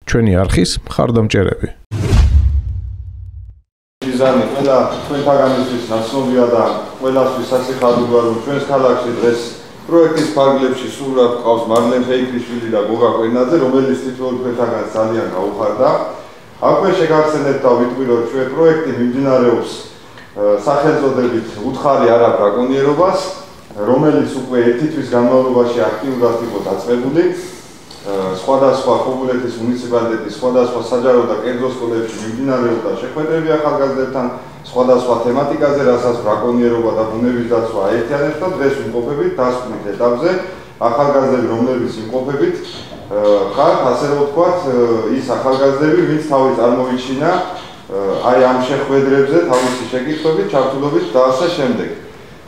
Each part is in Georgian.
ჩვენი არხის მხარდამჭერები. დიზაინი ყველა თქვენთაგანისთვის ნაცნობია და ყველასთვის სასიხარულოა, რომ ჩვენს ქალაქში დღეს პროექტის ფარგლებში სულად ყავს მარლენ ფეიქრიშვილი და გოგა კვენაძე, რომელიც თითოეულ თქვენთაგან ძალიან გაუხარდა. აქვე შეგახსენებთ და ვიტყვი, რომ ჩვენ პროექტი მიმდინარეობს სახელწოდებით უთხარი არა ბრაკონიერობას, რომელიც უკვე ერთი თვის განმავლობაში აქტიურად იყო დაწყებული. სხვადასხვა ხობულეთის მუნიციპალიტეტის სხვადასხვა საჯარო და კერძო სკოლებში მიმდინარეობდა შეხვედრები ახალგაზრდებთან სხვადასხვა თემატიკაზე, რასაც ბრაკონიერობა და ბუნების დაცვა აერთიანებს და დღეს ვიმყოფებით დასკვნით ეტაპზე ახალგაზრდები, რომლებიც იმყოფებით ხართ, ასე რომ ვთქვათ, ის ახალგაზრდები, ვინც თავი წარმოიჩინა აი ამ შეხვედრებზე თავისი შეკითხვებით, ჩართულობით და ასე შემდეგ.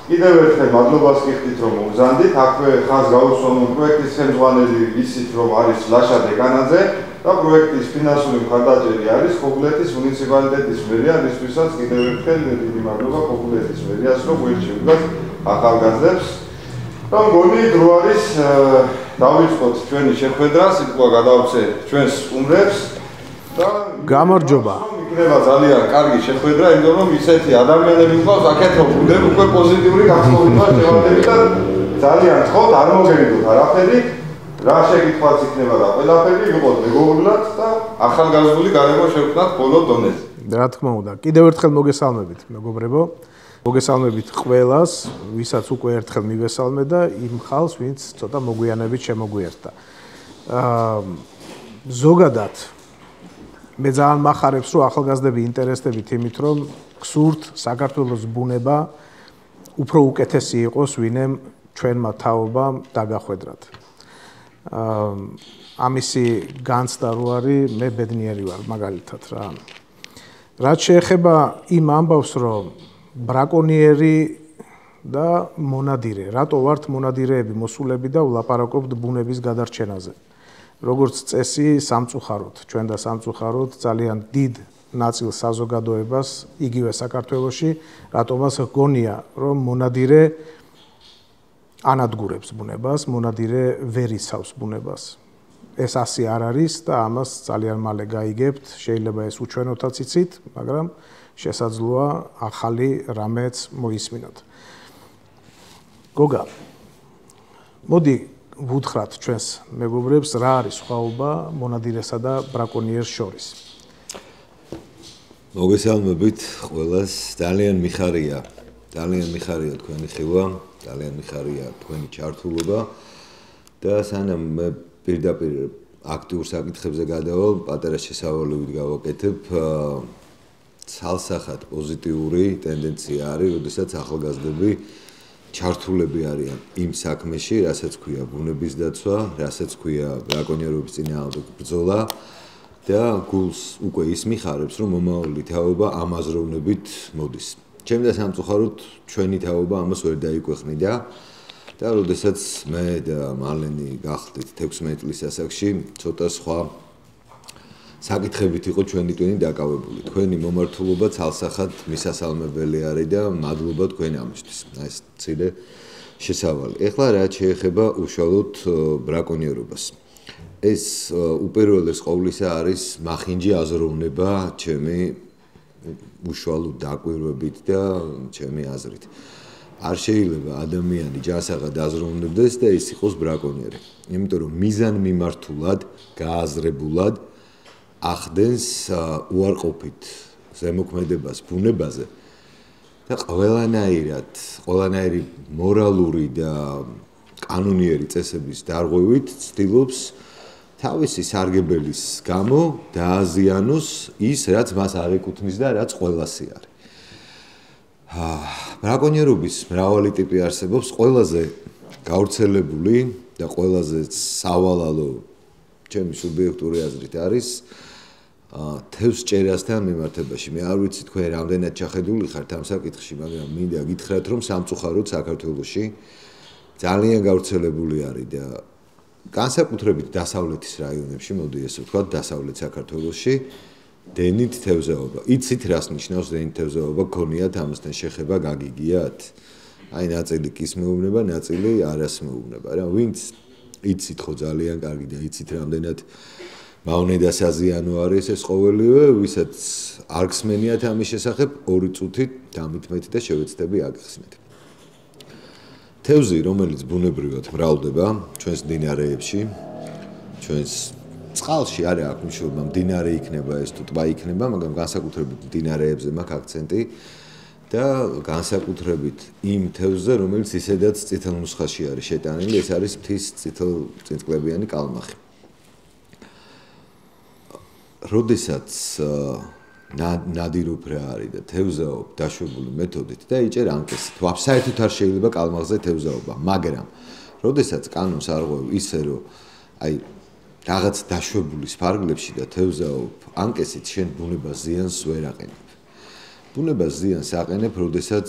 კიდევ ერთხელ მადლობას გიხდით, რომ მოგზანდით. აქვე ხაზ გაუსვამო პროექტის ხელმძღვანელი ვიცით, რომ არის ლაშა დეკანაძე და პროექტის ფინანსური მხარდაჭერი არის ხობულეთის მუნიციპალიტეტის მერია, რისთვისაც კიდევ ერთხელ დიდი მადლობა ხობულეთის მერიას, რომ უერთშევდათ ახალგაზრდებს. და მგონი დრო არის დავიწყოთ ჩვენი შეხვედრა, სიტყვა გადავცე ჩვენს სტუმრებს და გამარჯობა. იქნება ძალიან კარგი შეხვედრა, იმიტომ რომ ისეთი ადამიანები მყავს, აქეთ რომ ვხვდები, უკვე პოზიტიური გაცხოვება შევადებით და ძალიან გთხოვთ, არ მოგერიდოთ არაფერი, რა შეკითხვაც იქნება და ყველაფერი ვიყოთ მეგობრულად და ახალგაზრდული გარემო შევქმნათ ბოლო დონეზე. რა თქმა უნდა, კიდევ ერთხელ მოგესალმებით, მეგობრებო. მოგესალმებით ყველას, ვისაც უკვე ერთხელ მივესალმე და იმ ხალხს, ვინც ცოტა მოგვიანებით შემოგვიერთდა. ზოგადად მე ძალიან მახარებს, რომ ახალგაზრდები ინტერესდებით იმით, რომ გსურთ საქართველოს ბუნება უფრო უკეთესი იყოს, ვინემ ჩვენმა თაობამ დაგახვედრათ. ამისი განცდა რო არის, მე ბედნიერი ვარ მაგალითად რა. რაც შეეხება იმ ამბავს, რომ ბრაკონიერი და მონადირე, რატო ვართ მონადირეები მოსულები და ვლაპარაკობთ ბუნების გადარჩენაზე. როგორც წესი სამწუხაროდ, ჩვენ და სამწუხაროდ ძალიან დიდ ნაწილ საზოგადოებას იგივე საქართველოში, რატომაც გონია, რომ მონადირე ანადგურებს ბუნებას, მონადირე ვერ იცავს ბუნებას. ეს ასე არ არის და ამას ძალიან მალე გაიგებთ, შეიძლება ეს უჩვენოთაც იცით, მაგრამ შესაძლოა ახალი რამეც მოისმინოთ. გოგა, მოდი ვუთხრათ ჩვენს მეგობრებს, რა არის სხვაობა მონადირესა და ბრაკონიერს შორის. მოგესალმებით ყველას, ძალიან მიხარია თქვენი ხილვა, ძალიან მიხარია თქვენი ჩართულობა და სანამ მე პირდაპირ აქტიურ საკითხებზე გადავალ, პატარა შესავალებით გავაკეთებ. ცალსახად პოზიტიური ტენდენცია არის, როდესაც ახალგაზრდები ჩართულები არიან იმ საქმეში, რასაც ქვია ბუნების დაცვა, რასაც ქვია ბრაკონიერობის წინააღმდეგ ბრძოლა და გულს უკვე ის მიხარებს, რომ მომავალი თაობა ამ აზროვნებით მოდის. ჩემი და სამწუხაროდ ჩვენი თაობა ამას ვერ დაიკვეხნიდა და როდესაც მე და მალენი გახდით 16 წლის ასაკში, ცოტა სხვა საკითხებით იყო ჩვენი ტვინი დაკავებული. თქვენი მომართულობა ცალსახად მისასალმებელი არის და მადლობა თქვენ ამისთვის. ეს ცირე შესავალი. ეხლა რაც შეეხება უშუალოდ ბრაკონიერობას. ეს უპირველეს ყოვლისა არის მახინჯი აზროვნება ჩემი უშუალოდ დაკვირვებით და ჩემი აზრით. არ შეიძლება ადამიანი ჯანსაღად აზროვნებდეს და ის იყოს ბრაკონიერი. იმიტომ რომ მიზანმიმართულად, გააზრებულად ახდენს უარყოფით ზემოქმედებას ბუნებაზე და ყველანაირი მორალური და კანონიერი წესების დარღვევით ცდილობს თავისი სარგებელის გამო დააზიანოს ის, რაც მას არ ეკუთვნის და რაც ყველასი არის. ბრაკონიერობის მრავალი ტიპი არსებობს, ყველაზე გავრცელებული და ყველაზე სავალალო ჩემი სუბიექტური აზრით არის თევზ ჭერასთან მიმართებაში. მე არ ვიცი თქვენ რამდენად ჩახედული ხართ ამ საკითხში, მაგრამ მინდა გითხრათ, რომ სამწუხაროდ საქართველოში ძალიან გავრცელებული არის და განსაკუთრებით დასავლეთის რაიონებში, მოდი ესე ვთქვათ, დასავლეთ საქართველოში დენით თევზაობა. იცით რას ნიშნავს დენით თევზაობა? გქონიათ ამასთან შეხება, გაგიგიათ? აი ნაწილი კის მეუბნება, ნაწილი არას მეუბნება რა. ვინც იცით ხო ძალიან კარგი და იცით რამდენად მავნე და საზიანო არის ეს ყოველივე, ვისაც არ გსმენიათ ამის შესახებ 2 წუთით დამითმეთ და შევეცდები აგხსნით. თევზი, რომელიც ბუნებრივად მრავლდება ჩვენს მდინარეებში, ჩვენს წყალში არ აქვს მნიშვნელობა, მდინარე იქნება ეს თუ ტბა იქნება, მაგრამ განსაკუთრებით მდინარეებზე მაქვს აქცენტი და განსაკუთრებით იმ თევზზე, რომელიც ისედაც წითელ ნუსხაში არის შეტანილი, ეს არის მთის წითელწინწკლებიანი კალმახი. როდესაც ნადირობ რა არის და თევზაობ დაშვებული მეთოდით და იჭერ ანკესით. საერთოდ არ შეიძლება კალმახზე თევზაობა, მაგრამ როდესაც კანონს არღვევ ისე რომ აი რაღაც დაშვებულის ფარგლებში და თევზაობ ანკესით შენ ბუნებას ზიანს ვერ აყენებ. ბუნებას ზიანს აყენებ, როდესაც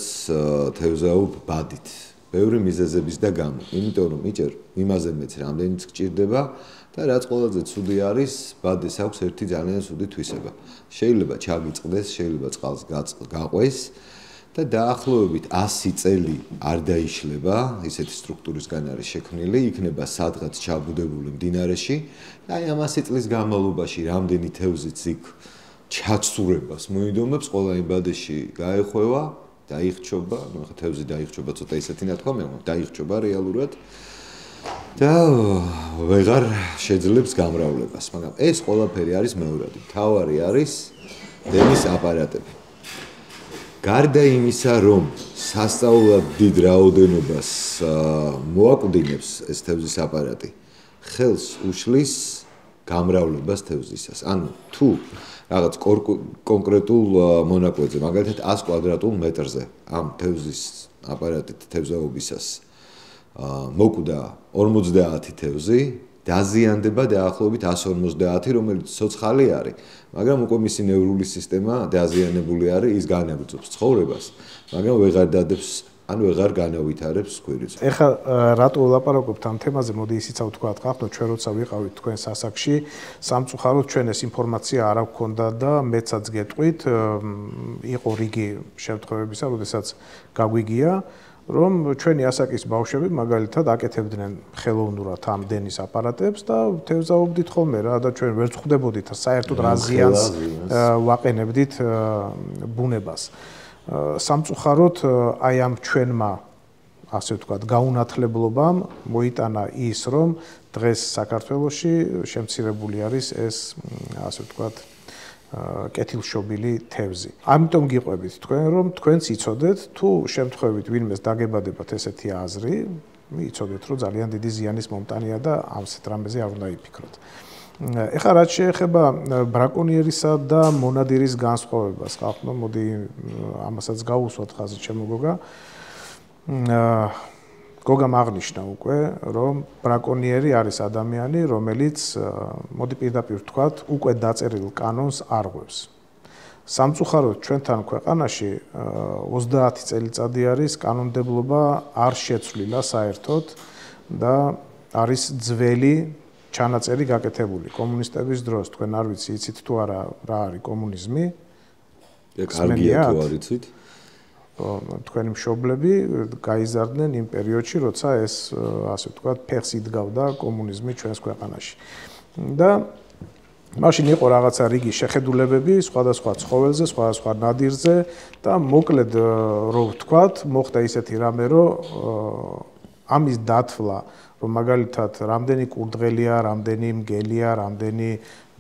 თევზაობ ბადით. ბევრი მიზეზების და გამო, იმიტომ რომ იჭერ იმაზე მეც რამდენიც გჭირდება და რაც ყველაზე ცუდი არის, ბადეს აქვს ერთი ძალიან ცუდი თვისება. შეიძლება ჩაგიწყდეს, შეიძლება წყალს გაყვეს და დაახლოებით 100 წელი არ დაიშლება, ისეთი სტრუქტურისგან არის შექმნილი, იქნება სადღაც ჩაბუდებული მდინარეში და აი ამ 100 წლის განმავლობაში რამდენი თევზიც იქ ჩაცურებას მოიდომებს, ყველა იმ ბადეში გაეხვევა, დაიხჩობა, ну ხა თევზი დაიხჩობა, ცოტა ისეთი ნათქვამია, დაიხჩობა რეალურად და ვეღარ შეძლებს გამრავლებას, მაგრამ ეს ყველაფერი არის მეორადი. მთავარი არის დენის აპარატები. გარდა იმისა, რომ სასწაულად დიდ რაოდენობას მოაკვდინებს ეს თევზის აპარატი, ხელს უშლის გამრავლებას თევზისას. ანუ თუ რაღაც კონკრეტულ მონაკვეთზე, მაგალითად 100 კვადრატულ მეტრზე ამ თევზის აპარატით თევზაობისას მოკვდა 50 თევზი, დაზიანდება დაახლოებით 150, რომელიც ცოცხალი არის, მაგრამ უკვე მისი ნევრული სისტემა დაზიანებული არის, ის განაგრძობს ცხოვრებას, მაგრამ ვეღარ დადებს, ანუ ვეღარ განავითარებს ქვირილს. ეხლა რატო ვლაპარაკობთ ამ თემაზე, მოდი ისიც ავთქვათ, ხახტო ჩვენ როცა ვიყავით თქვენ სასაკში, სამწუხაროდ ჩვენ ეს ინფორმაცია არ გვქონდა და მეცაც გეტყვით, იყო რიგი შემთხვევებისა, როდესაც გაგვიგია, რომ ჩვენი ასაკის ბავშვები მაგალითად აკეთებდნენ ხელოვნურად ამ დენის აპარატებს და თევზაობდით ხოლმე რა და ჩვენ ვერ ვხვდებოდით საერთოდ რა ზიანს ვაყენებდით ბუნებას. სამწუხაროდ აი ამ ჩვენმა ასე ვთქვათ გაუნათლებლობამ მოიტანა ის რომ დღეს საქართველოში შემცირებული არის ეს ასე ვთქვათ კეთილშობილი თევზი. ამიტომ გიყვებით თქვენ რომ თქვენც იცოდეთ თუ შემთხვევით ვინმეს დაგებადებათ ესეთი აზრი, იცოდეთ რომ ძალიან დიდი ზიანის მომტანია და ამსეთ რამეზე არ უნდა იფიქროთ. ეხლა რაც შეეხება ბრაკონიერისა და მონადირის განსხვავებას, ხალხო, მოდი ამასაც გავუსვათ ხაზი ჩემო გოგა. გოგამ აღნიშნა უკვე, რომ ბრაკონიერი არის ადამიანი, რომელიც მოდი პირდაპირ ვთქვათ, უკვე დაწერილ კანონს არღვევს. სამწუხაროდ ჩვენთან ქვეყანაში 30 წელიწადი არის კანონმდებლობა არ შეცვლილა საერთოდ და არის ძველი ჩანაწერი გაკეთებული კომუნისტების დროს. თქვენ არ ვიცი, იცით თუ არა რა არის კომუნიზმი? კარგია თუ არ იცით? თქვენი მშობლები გაიზარდნენ იმ პერიოდში, როცა ეს ასე ვთქვათ, ფეხს იდგავდა კომუნიზმი ჩვენს ქვეყანაში. და მაშინ იყო რაღაცა რიგი შეხედულებები სხვადასხვა ცხოველზე, სხვადასხვა ნადირზე და მოკლედ რო ვთქვათ, მოხდა ისეთი რამე, რომ ამის დათვლა, რომ მაგალითად რამდენი კურდღელია, რამდენი მგელია, რამდენი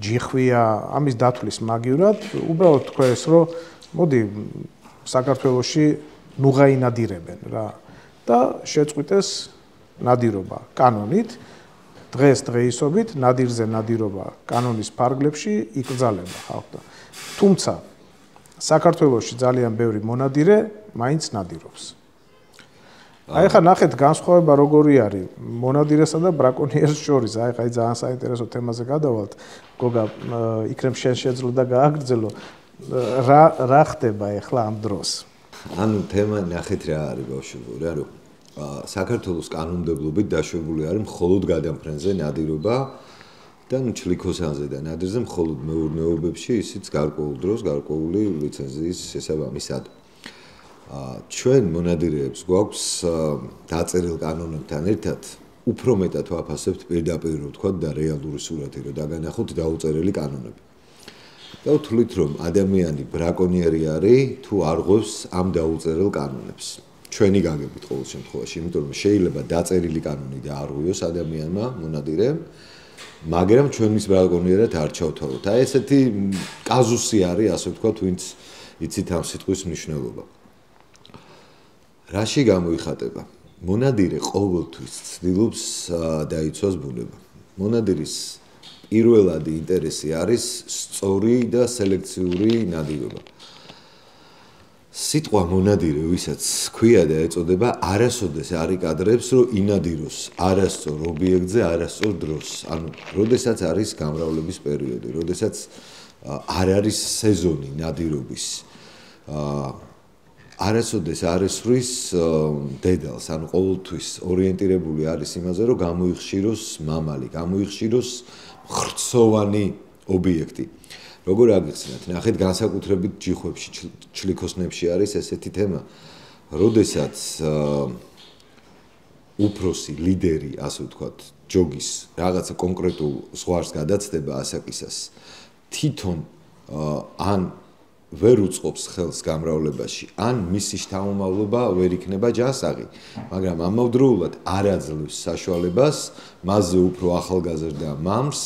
ჯიხვია, ამის დათვლის მაგივრად, უბრალოდ თქვენს, რომ მოდი საქართველოში ნუღაი ნადირებენ რა და შეწყვიტეს ნადირობა კანონით. დღეს დღეისობით ნადირზე ნადირობა კანონის ფარგლებში იკრძალება ხალხო. თუმცა საქართველოში ძალიან ბევრი მონადირე მაინც ნადირობს. აი ხა ნახეთ განსხვავება როგორი არის მონადირესა და ბრაკონიერს შორის. აი ხა ძალიან საინტერესო თემაზე გადავალთ. გოგა იქნებ შენ შეძლო და გააგრძელო. რა ხდება ახლა ამ დროს? ანუ თემა ნახეთ რა არის ბავშვებო, რა რომ საქართველოს კანონმდებლობით დაშვებული არის მხოლოდ გადამფრენზე ნადირობა და ჩლიქოსანზე და ნადირზე მხოლოდ მეურნეობებში, ისიც გარკვეულ დროს გარკვეული ლიცენზიის შესაბამისად. ჩვენ მონადირეებს გვაქვს დაწერილ კანონებთან ერთად უფრო მეტად ვაფასებთ პირდაპირ რო ვთქვათ და რეალური სურათი რო დაგანახოთ დაუწერელი კანონები. და ვთვლით რომ ადამიანი ბრაკონიერი არის თუ არ ღვევს ამ დაუწერელ კანონებს. ჩვენი გაგებით ყოველ შემთხვევაში, იმიტომ რომ შეიძლება დაწერილი კანონი და არ ღვიოს ადამიანმა მონადირემ, მაგრამ ჩვენ მის ბრაკონიერად არ ჩავთავოთ. აი ესეთი კაზუსი არის, ასე ვთქვათ, ვინც იცით ამ სიტყვის მნიშვნელობა. რაში გამოიხატება? მონადირე ყოველთვის ცდილობს დაიცვას ბუნება. მონადირის პირველადი ინტერესი არის სწორი და სელექციური ნადირობა. სიტყვა მონადირე, ვისაც ქვია და ეწოდება, არასოდეს არ იკადრებს, რომ ინადიროს არასწორ ობიექტზე, არასწორ დროს. ანუ, როდესაც არის გამრავლების პერიოდი, როდესაც არ არის სეზონი ნადირობის. არასოდეს არ ესვრის დედალს, ანუ ყოველთვის ორიენტირებული არის იმაზე, რომ გამოიხშიროს მამალი, გამოიხშიროს ხრცოვანი ობიექტი. როგორ აგიხსნათ? ნახეთ, განსაკუთრებით ჯიხვებში, ჩლიქოსნებში არის ესეთი თემა, როდესაც უფროსი ლიდერი, ასე ვთქვათ, ჯოგის რაღაცა კონკრეტულ ზღვარს გადაცდება ასაკისას, თვითონ ან ვერ უწყობს ხელს გამრავლებაში, ან მისი შთამომავლობა ვერ იქნება ჯანსაღი, მაგრამ ამავდროულად არ აძლევს საშუალებას მასზე უფრო ახალგაზრდა მამს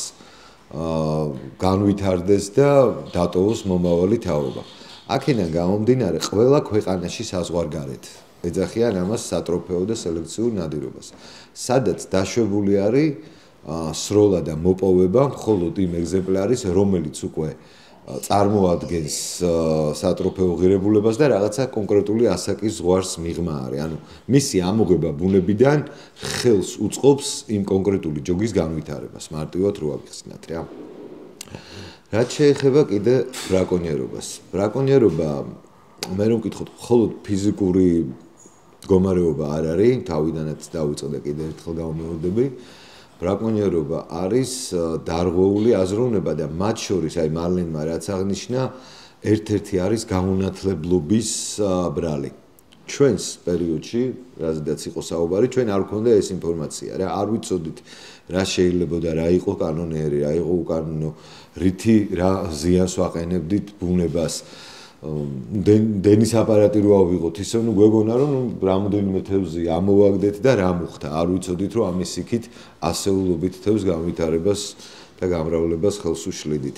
განვითარდეს და დატოვოს მომავალი თაობა. აქედან გამომდინარე, ყველა ქვეყანაში საზღვარგარეთ ეძახიან ამას სატროფეო და სელექციურ ნადირობას, სადაც დაშვებული არის სროლა და მოპოვება მხოლოდ იმ ეგზემპლარის, რომელიც უკვე წარმოადგენს სატროფეო ღირებულებას და რაღაცა კონკრეტული ასაკის ზღვარს მიღმა არის. ანუ მისი ამოღება ბუნებიდან ხელს უწყობს იმ კონკრეტული ჯოგის განვითარებას, მარტივად რო აღიხსნათ რა. რაც შეეხება კიდე ბრაკონიერობას. ბრაკონიერობა, მე რომ ვკითხოთ, მხოლოდ ფიზიკური მდგომარეობა არ არის, თავიდანაც დავიწყე და კიდე ერთხელ გამომეორდები. ბრაკონიერობა არის დარღვეული აზროვნება და მათ შორის, აი მარლენმა რაც აღნიშნა, ერთ-ერთი არის გაუნათლებლობის ბრალი. ჩვენს პერიოდში, რაზედაც იყო საუბარი, ჩვენ არ გვქონდა ეს ინფორმაცია, რა არ ვიცოდით რა შეიძლება და რა იყო კანონიერი, რა იყო უკანონო, რითი რა ზიანს ვაყენებდით ბუნებას. დენის აპარატი რო ავიღოთ, ისე ნუ გვეგონა რომ რამდენიმე თევზი ამოვაგდეთ და რა მოხდა. არ ვიცოდით რომ ამის იქით ასეულობით თევზ განვითარებას და გამრავლებას ხელს უშლიდით.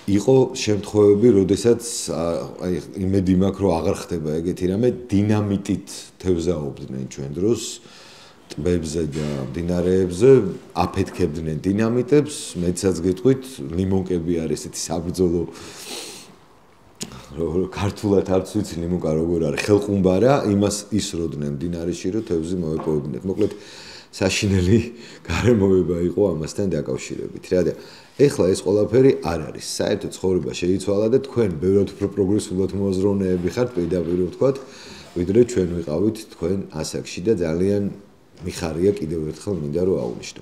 იყო შემთხვევები, როდესაც აი იმედი მაქვს რომ აღარ ხდება ეგეთი რამე, დინამიტით თევზაობდნენ ჩვენ დროს ტბებზე და მდინარეებზე, აფეთქებდნენ დინამიტებს, მეცაც გეტყვით, ლიმონკები არის ესეთი საბრძოლო ქართულად არც ვიცი ლიმონკა როგორ არის, ხელყუმბარა, იმას ისროდნენ მდინარეში, რომ თევზი მოეპოვებინათ. მოკლედ საშინელი გარემოება იყო ამასთან დაკავშირებით. რა და ეხლა ეს ყველაფერი არ არის. საერთო ცხოვრება შეიცვალა და თქვენ ბევრად უფრო პროგრესულად მოაზროვნეები ხართ, პირდაპირ ვთქვათ, ვიდრე ჩვენ ვიყავით თქვენ ასაკში და ძალიან მიხარია კიდევ ერთხელ მინდა რომ აღვნიშნო.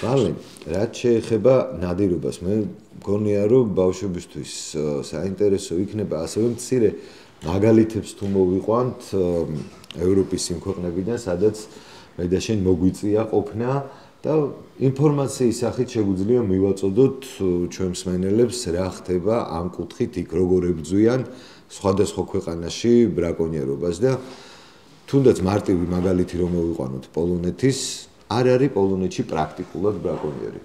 მალე, რაც შეეხება ნადირობას, მე მგონია რომ ბავშვებისთვის საინტერესო იქნება ასევე მცირე მაგალითებს თუ მოვიყვანთ ევროპის იმ ქვეყნებიდან, სადაც მე და შენ მოგვიწია ყოფნა და ინფორმაციის სახით შეგვიძლია მივაწოდოთ ჩვენ მსმენელებს რა ხდება ამ კუთხით იქ როგორ ებრძვიან სხვადასხვა ქვეყანაში ბრაკონიერობას და თუნდაც მარტივი მაგალითი რომ მოვიყვანოთ პოლონეთის, არ არის პოლონეთში პრაქტიკულად ბრაკონიერი.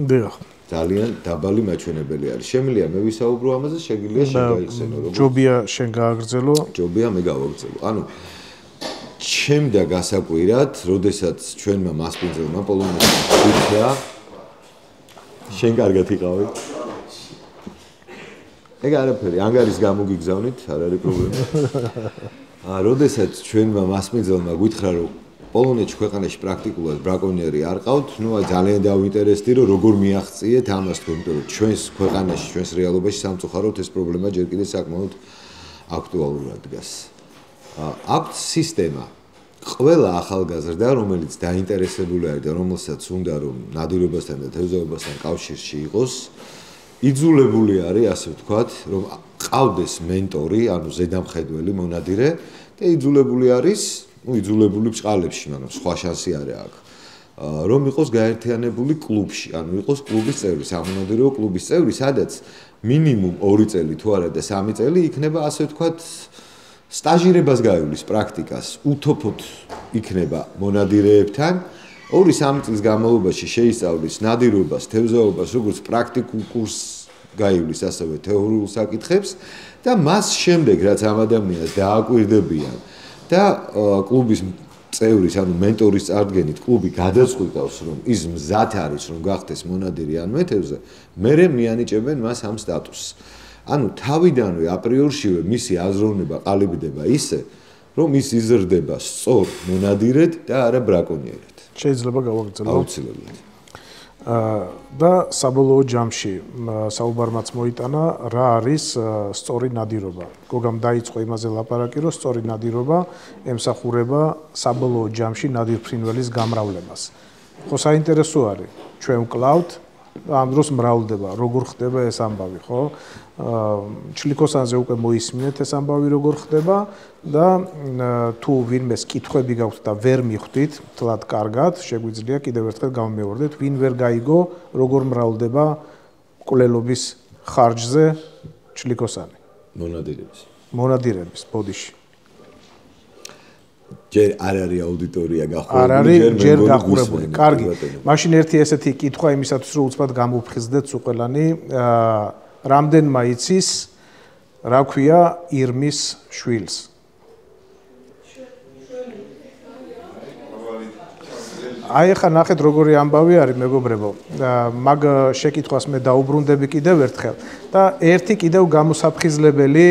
დიახ. ძალიან დაბალი მაჩვენებელი არის. შემიძლია მე ვისაუბრო ამაზე, შეგიძლია შენ გაიხსენო როგორ. ჯობია შენ გააგრძელო. ჯობია მე გავაგრძელო. ანუ ჩემდა გასაკვირად, როდესაც ჩვენმა მასპინძელმა პოლონეთში უთხრა, შენ კარგად იყავი. ეგ არაფერი, ანგარის გამოგიგზავნით, არ არის პრობლემა. როდესაც ჩვენმა მასპინძელმა გითხრა, რომ პოლონეთში ქვეყანაში პრაქტიკულად ბრაკონიერი არ ყავთ, ნუ ძალიან დავინტერესდი, რომ როგორ მიაღწიეთ ამას თქვენ, იმიტომ რომ ჩვენს ქვეყანაში, ჩვენს რეალობაში სამწუხაროდ ეს პრობლემა ჯერ კიდევ საკმაოდ აქტუალურად დგას. აქვთ სისტემა. ყველა ახალგაზრდა, რომელიც დაინტერესებული არის და რომელსაც უნდა რომ ნადირობასთან და თევზაობასთან კავშირში იყოს, იძულებული არის, ასე ვთქვათ, რომ ყავდეს მენტორი, ანუ ზედამხედველი მონადირე და იძულებული არის, იძულებული ბჭყალებში, მაგრამ სხვა შანსი არ აქვს. რომ იყოს გაერთიანებული კლუბში, ანუ იყოს კლუბის წევრი, სამონადირეო კლუბის წევრი, სადაც მინიმუმ 2 წელი თუ არა და 3 წელი იქნება ასე ვთქვათ სტაჟირებას გაივლის პრაქტიკას, უთოფოდ იქნება მონადირეებთან 2-3 წლის განმავლობაში შეისწავლის ნადირობას, თევზაობას, როგორც პრაქტიკულ კურსს გაივლის ასევე თეორიულ საკითხებს და მას შემდეგ რაც ამ ადამიანს დააკვირდებიან და კლუბის წევრის, ანუ მენტორის წარდგენით კლუბი გადაწყვიტავს, რომ ის მზად არის, რომ გახდეს მონადირი ან მეთევზე, მერე მიანიჭებენ მას ამ სტატუსს. ანუ თავიდანვე აპრიორშივე მისი აზროვნება ყალიბდება ისე, რომ ის იზრდება სწორ მონადირედ და არა ბრაკონიერად. შეიძლება გავაგრძელო. აუცილებლად. და საბოლოო ჯამში საუბარმაც მოიტანა, რა არის სწორი ნადირობა. გოგამ დაიწყო იმაზე ლაპარაკი, რომ სწორი ნადირობა ემსახურება საბოლოო ჯამში ნადირფრინველის გამრავლებას. ხო საინტერესო არის, ჩვენ ვკლავთ, ამ დროს მრავლდება, როგორ ხდება ეს ამბავი, ხო? ჩლიკოსანზე უკვე მოისმინეთ ეს ამბავი როგორ ხდება და თუ ვინმეს კითხვები გაქვთ და ვერ მიხვდით, თლად კარგად, შეგვიძლია კიდევ ერთხელ გამომეორდეთ, ვინ ვერ გაიგო, როგორ მრავლდება კვლელობის ხარჯზე ჩლიკოსანი. მონადირების ბოდიში. ჯერ არ არის აუდიტორია გახურებული, არ არის ჯერ გახურებული. კარგი. მაშინ ერთი ესეთი კითხვა იმისათვის რომ უცბად გამოვფხიზდეთ უყელანი, რამდენმა იცის რა ქვია ირმის შვილს? აი ახლა ნახეთ როგორი ამბავი არის მეგობრებო. მაგ შეკითხვას მე დაუბრუნდები კიდევ ერთხელ და ერთი კიდევ გამოსაფხიზლებელი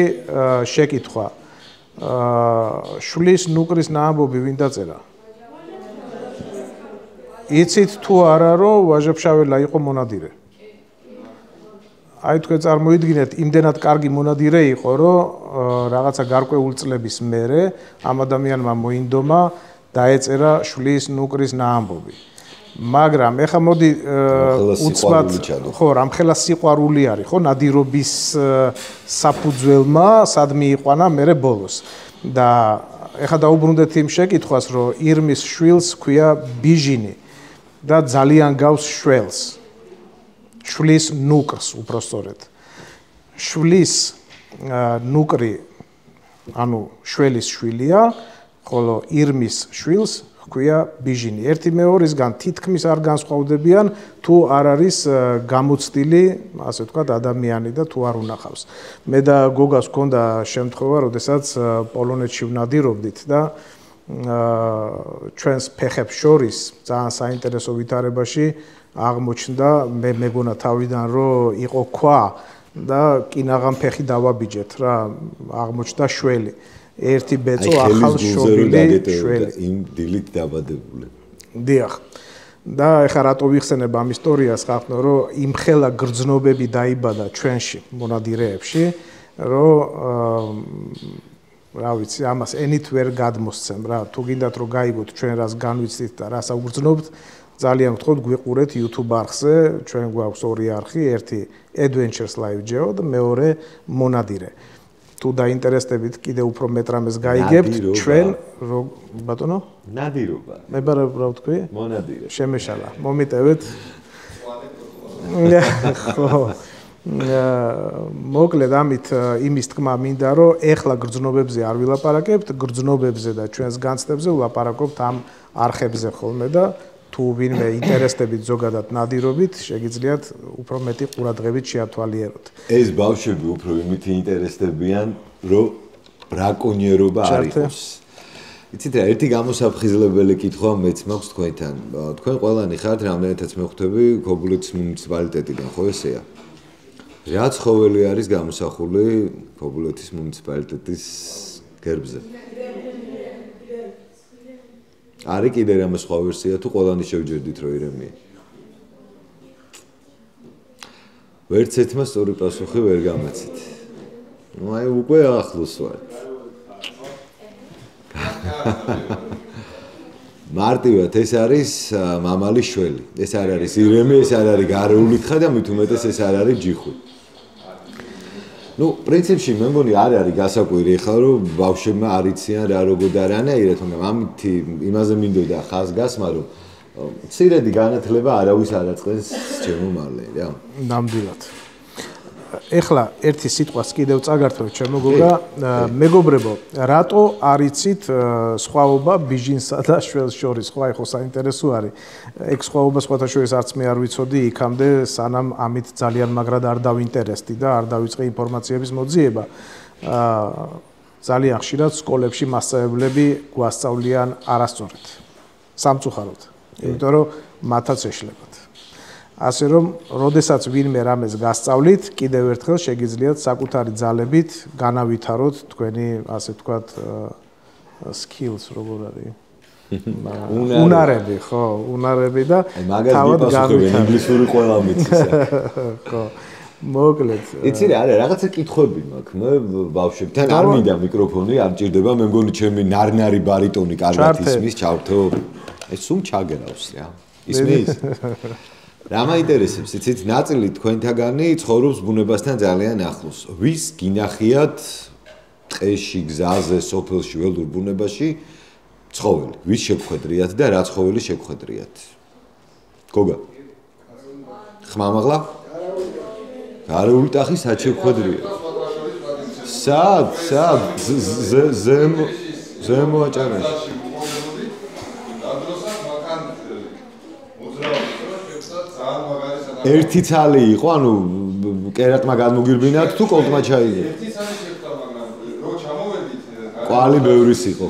შეკითხვა. შვილის ნუკრის ნაამბობი ვინ დაწერა? იცით თუ არა რომ ვაჟა-ფშაველა იყო მონადირე? აი თქვენ წარმოიდგინეთ, იმდენად კარგი მონადირე იყო, რომ რაღაცა გარკვეული წლების მერე ამ ადამიანმა მოინდომა დაეწერა შვილის ნუკრის ნაამბობი. მაგრამ ეხა მოდი უცბად ხო, რამხელა სიყვარული არის, ხო, ნადირობის საფუძველმა სად მიიყვანა მერე ბოლოს. და ეხა დაუბრუნდეთ იმ შეკითხვას, რომ ირმის შვილს ქვია ბიჟინი და ძალიან გავს შველს. შვილის ნუკრს უпростоრედ. შვილის ნუკრი, ანუ შველის შვილია, ხოლო ირმის შვილს ქვია ბიჟინი. ერთი მეორისგან თითქმის არ განსხვავდებიან, თუ არ არის გამოცდილი, ასე ვთქვათ, ადამიანი და თუ არ უნახავს. მე და გოგას ჰქონდა შემთხვევა, როდესაც პოლონეთში ვნადირობდით და ჩვენს ფეხებს შორის ძალიან საინტერესო ვითარებაში აღმოჩნდა, მე მეგონა თავიდან რომ იყო ქვა და კინაღამ ფეხი დავაბიჯეთ რა, აღმოჩნდა შველი. ერთი ბეწო ახალ შობილი შველი. იმ დილით დაბადებული. დიახ. და ეხლა რატო ვიხსენებ ამ ისტორიას ხახნო, რომ იმ ხელა გრძნობები დაიბადა ჩვენში მონადირეებში, რომ რა ვიცი, ამას ენით ვერ გადმოსცემ რა. თუ გინდათ რომ გაიგოთ ჩვენ რას განვიცდით და რას აღვრძნობთ, ძალიან გთხოვთ გვიყურეთ YouTube არხზე, ჩვენ გვაქვს 2 არხი, ერთი Adventures Live Geo და მეორე მონადირე. თუ დაინტერესდებით კიდე უფრო მეტრამეს გაიგებთ, ჩვენ ბატონო? ნადირობა. მე ბარა რა ვთქვი? მონადირე. შემეშალა. მომიტევეთ. ხო. მოკლედ ამით იმის თქმა მინდა, რომ ეხლა გრძნობებზე არ ვილაპარაკებთ, გრძნობებზე და ჩვენს განცდებზე ვილაპარაკობთ ამ არხებზე ხოლმე და თუ ვინმე ინტერესდებით ზოგადად ნადირობით, შეგიძლიათ უფრო მეტი ყურადღებით შეათვალიეროთ. ეს ბავშვები უფრო იმით ინტერესდებიან, რომ ბრაკონიერობა არ იყოს. იცით რა, ერთი გამოსაფხიზლებელი კითხვა მეც მაქვს თქვენთან. თქვენ ყველანი ხართ, რამდენადაც მეხვდები ქობულეთის მუნიციპალიტეტიდან, ხო ესეა? რა ცხოველი არის გამოსახული ქობულეთის მუნიციპალიტეტის გერბზე? არის კიდე რამე სხვა ვერსია თუ ყველანი შევჯერდით რომ ირემია? ვერც ერთმა სწორი პასუხი ვერ გამაცით. ნუ აი უკვე ახლოს ვართ. მარტივად ეს არის მამალის შველი. ეს არ არის ირემი, ეს არ არის გარეული თხა და მით უმეტეს ეს არ არის ჯიხვი. ნუ პრინციპში მე მგონი არ არის გასაკვირი ხა რომ ბავშვებმა არ იციან რა როგორ და რანაირად, მაგრამ ამით იმაზე მინდოდა ხაზგასმა რომ მცირედი განათლება არავის არ აწყდეს ჩემო მარლენ რა. ნამდვილად. ეხლა ერთი სიტყვას კიდევ წაგართვევ ჩემო გოგა, მეგობრებო, რატო არ იცით სხვაობა ბიჟინსა და შველს შორის? ხო, აი ხო საინტერესო არის. ეგ სხვაობა სხვათა შორის არც მე არ ვიცოდი იქამდე, სანამ ამით ძალიან მაგრად არ დავინტერესდი და არ დავიწყე ინფორმაციების მოძიება. ძალიან ხშირად სკოლებში მასწავლებლები გვასწავლიან არასწორად. სამწუხაროდ. იმიტომ რომ მათაც ეშლებათ. ასე რომ, როდესაც ვინმე რამეს გასწავლით, კიდევ ერთხელ შეგიძლიათ საკუთარი ძალებით განავითაროთ თქვენი, ასე ვთქვათ, skills როგორ არის? უნარები, ხო, უნარები და თავად განვითაროთ. ინგლისური ყველა მიცის. ხო. მოკლედ. იცი რა, არა, რაღაცა კითხვები მაქვს. მე ბავშვებთან არ მინდა მიკროფონი, არ ჭირდება, მე მგონი ჩემი ნარნარი ბარიტონი კარგად ისმის, ჩავთო. აი სულ ჩაგერავს რა. ისმის? რა მაინტერესებს, იცით, ნაწილი თქვენთაგანი ცხოვრობს ბუნებასთან ძალიან ახლოს. ვის გინახიათ ტყეში, გზაზე, სოფელში, ველურ ბუნებაში ცხოველი? ვის შეგხვედრიათ და რა ცხოველი შეგხვედრიათ? გოგა. ხმამაღლა? გარეული ტახი სად შეგხვედრიათ? სად? ზემო აჭარაში. ერთი ცალი იყო, ანუ კერატმა გადმოგირბინათ თუ კოლტმა ჩაიგე? ერთი ცალი შეხვდა, მაგრამ რო ჩამოვედით, ყვალი ბევრის იყო.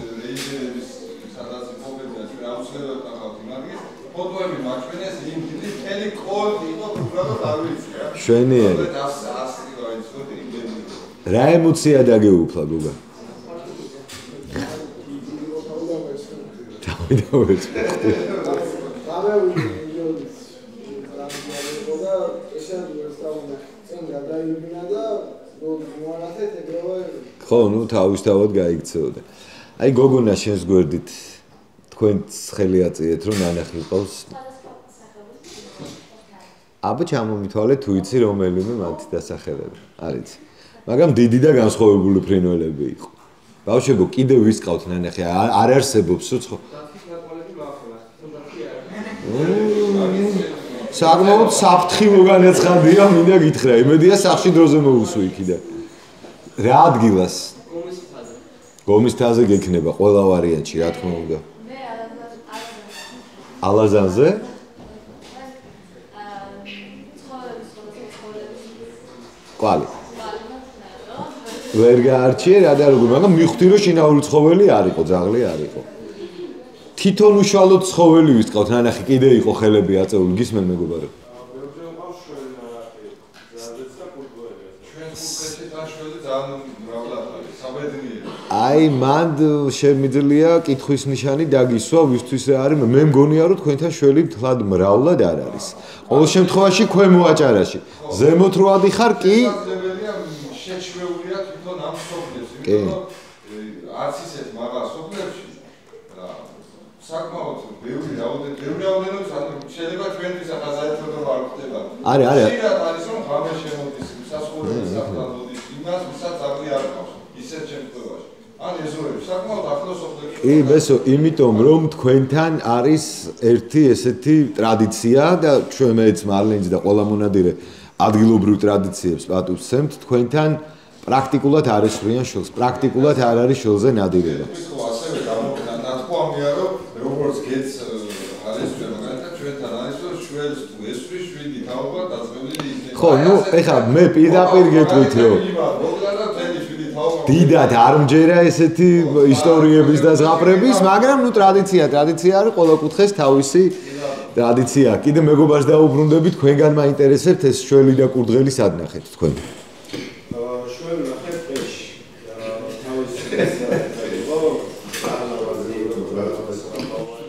სადაც იმობებია, ჩვენ აუცილებლად ნახავთ იმაგის, ფოტოები მაჩვენეს, იმ დიდი მთელი კოლტი იყო, უბრალოდ არ ვიცი რა. შვენიერი. რა ემოცია დაგეუფლა გოგა? ხო, ნუ თავისთავად გაიქცეოდა. აი გოგონა შენს გვერდით თქვენს ხელი აწიეთ რომ ნანახი ყავს. აბა ჩამომითვალე თუ იცი რომელიმე მათი დასახელება. არის. მაგრამ დიდი და განსხვავებული ფრინველები იყო. ბავშვებო, კიდევ ვის ყავთ ნანახი? არ არსებობს უცხო. საკმაოდ საფრთხილო განაცხადია, მინდა გითხრა. იმედია სახში დროზე მოვუსვი იქიდან. რა ადგილას? გომის თაზე გექნება ყველა ვარიანტში, რა თქმა უნდა. ალაზანზე? ყვალი. ვერ გაარჩიე რა და როგორ, მაგრამ მივხვდი რომ შინაური ცხოველი არ იყო, ძაღლი არ იყო. თვითონ უშუალოდ ცხოველი ვისყავთ, ნანახი კიდე იყო ხელები აწეული, გისმენ მეგობარო. აი მანდ შემიძლია კითხვის ნიშანი დაგისვა ვისთვის რა არის, მე მგონია რომ თქვენთან შველი მთლად მრავლად არ არის. ყოველ შემთხვევაში ქვემო აჭარაში. ზემოთ რო ადიხარ კი შეჩვეულია თვითონ ამ სოფლებში. კი. არც ისეთ მაღალ სოფლებში საკმაოდ ბევრი რაოდენობით შეიძლება ჩვენთვის ახაზაეთოთ რომ არ ხდება. არის. შეიძლება არის რომ ღამე შემოდის, სასწაულები საფრთხად მოდის, იმას ვისაც აბრი არ ყავს. ისეთ შემთხვევაში. ან ეზოები საკმაოდ ახლოს სოფლებში. კი, ბესო, იმიტომ რომ თქვენთან არის ერთი ესეთი ტრადიცია და ჩვენ მეც მარლენს და ყველა მონადირე ადგილობრივ ტრადიციებს პატივს ვცემთ, თქვენთან პრაქტიკულად არ ესვრიან შვილს, პრაქტიკულად არ არის შვილზე ნადირება. ხო, ასევე ნათქვამია რომ როგორც გეც არის ჩვენ მაგალითად ჩვენთან არის რომ შვილს თუ ესვრის შვიდი თაობა დაწყებული იქნება. ხო, ნუ ეხლა მე პირდაპირ გეტყვით რომ დიდად არ მჯერა ესეთი ისტორიების და ზღაპრების, მაგრამ ნუ ტრადიცია არის ყველა კუთხეს თავისი ტრადიცია. კიდე მეგობარს დაუბრუნდებით, თქვენგან მაინტერესებთ ეს შველი და კურდღელი სად ნახეთ თქვენ? შველი ნახეთ ტყეში.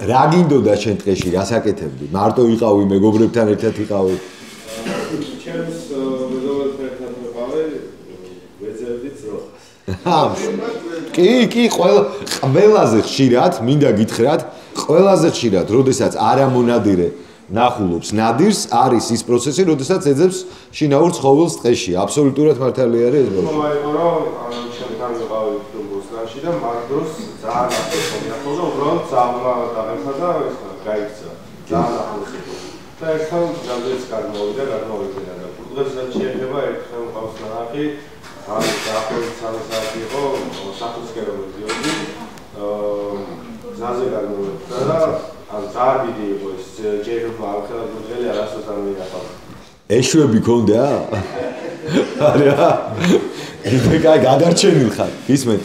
რა გინდოდა შენ ტყეში, რას აკეთებდი? მარტო იყავი, მეგობრებთან ერთად იყავი? ჩემს მეგობრებთან ერთად ვიყავი, ვეძებდი ძროხას. კი, ყველაზე ხშირად, მინდა გითხრათ, ყველაზე ხშირად, როდესაც არამონადირე ნახულობს ნადირს, არის ის პროცესი, როდესაც ეძებს შინაურ ცხოველს ტყეში. აბსოლუტურად მართალი არის ეს ბავშვი. იყო რომ ჩემთან ვიყავი ბოსტანში და მაგ დროს ძალიან ახლოს მოვიახლო და უბრალოდ ძაღლმა დაღემხა და გაიქცა. ერთხელ რამდენიც გადმოვიდა და დღეს რაც შეეხება ერთხელ მყავს ნახი არის დაახლოებით 3 საათი იყო საფუძკერო მოდიოდი ზაზე გადმოვიდა და ან ზარბიდი იყო ეს ჯერობა ახლა მოძელი არასოდეს არ მიახალ ეშვები ქონდა? არა. ისე კაი გადარჩენილ ხარ, ისმეთ.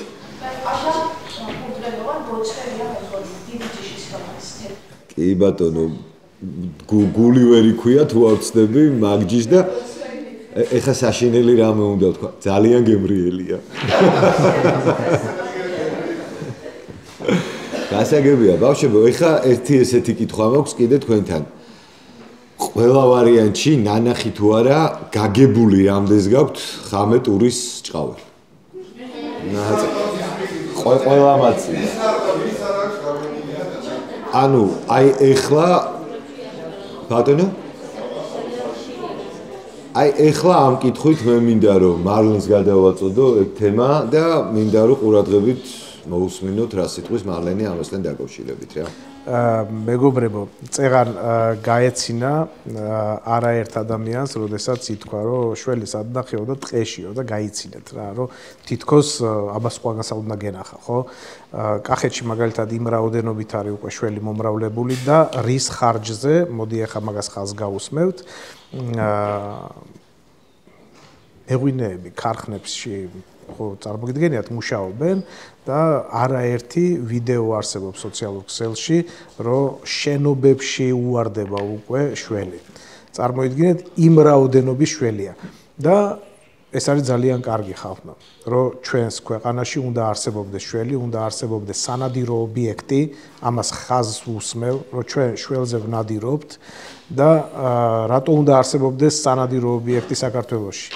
კი ბატონო, გული ვერ იქვია თუ არ ვწდები მაგჯის და ეხა საშინელი რამე უნდა თქვა, ძალიან გემრიელია. გასაგებია, ბავშვებო, ეხა ერთი ესეთი კითხვა მაქვს კიდე თქვენთან. ყველა ვარიანტში ნანახი თუ არა გაგებული რამდენს გაქვთ ხამე ტურის ჭყავი. ყველა მაცი. ანუ აი ეხლა ბატონო აი ეხლა ამ კითხვით მე მინდა რომ მარლენს გადავაწოდო ეგ თემა და მინდა რომ ყურადღებით მოусმინოთ რა სიტყვის მარლენი ამასთან დაკავშირებით რა. მეგობრებო, წეღან გაეცინა არაერთ ადამიანს, როდესაც ითქვა, რომ შველი სად ნახეო და ტყეშიო და გაიცინეთ რა, რომ თითქოს აბას ყველგანსა უნდა გენახა, ხო? კახეთში მაგალითად იმ რაოდენობით არის უკვე შველი მომრავლებული და რის ხარჯზე, მოდი ახლა მაგას ხალხს გავუსმევთ. მეღვინეები ქარხნებში ხო წარმოგიდგენიათ მუშაობენ და არაერთი ვიდეო არსებობს სოციალურ ქსელში, რომ შენობებში უვარდება უკვე შველი. წარმოიდგინეთ იმ რაოდენობის შველია და ეს არის ძალიან კარგი ხალხმა, რომ ჩვენს ქვეყანაში უნდა არსებობდეს შველი, უნდა არსებობდეს სანადირო ობიექტი, ამას ხაზს უსმევ, რომ ჩვენ შველზე ვნადირობთ და რატო უნდა არსებობდეს სანადირო ობიექტი საქართველოში.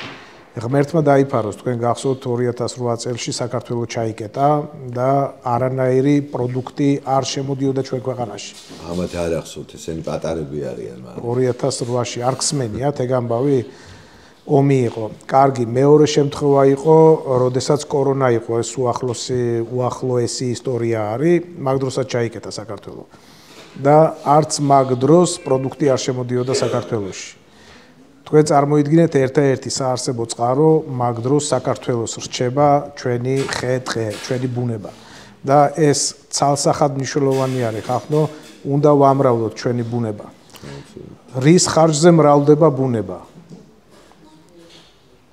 ღმერთმა დაიფაროს, თქვენ გახსოვთ 2008 წელს საქართველოს ჩაიკეტა და არანაირი პროდუქტი არ შემოდიოდა ჩვენ ქვეყანაში. ამათ არ ახსოვთ, ესენი პატარები არიან, მაგრამ 2008-ში არ ხსმენიათ ეგ ამბავი ომი იყო. კარგი, მეორე შემთხვევა იყო, როდესაც კორონა იყო, ეს უახლოესი ისტორია არის, მაგ დროსაც ჩაიკეტა საქართველო. და არც მაგ დროს პროდუქტი არ შემოდიოდა საქართველოში. თქვენ წარმოიდგინეთ ერთ-ერთი საარსებო წყარო მაგ დროს საქართველოს რჩება ჩვენი ხე, ტყე, ჩვენი ბუნება. და ეს ცალსახად მნიშვნელოვანი არის ხალხო, უნდა ვამრავლოთ ჩვენი ბუნება. რის ხარჯზე მრავლდება ბუნება?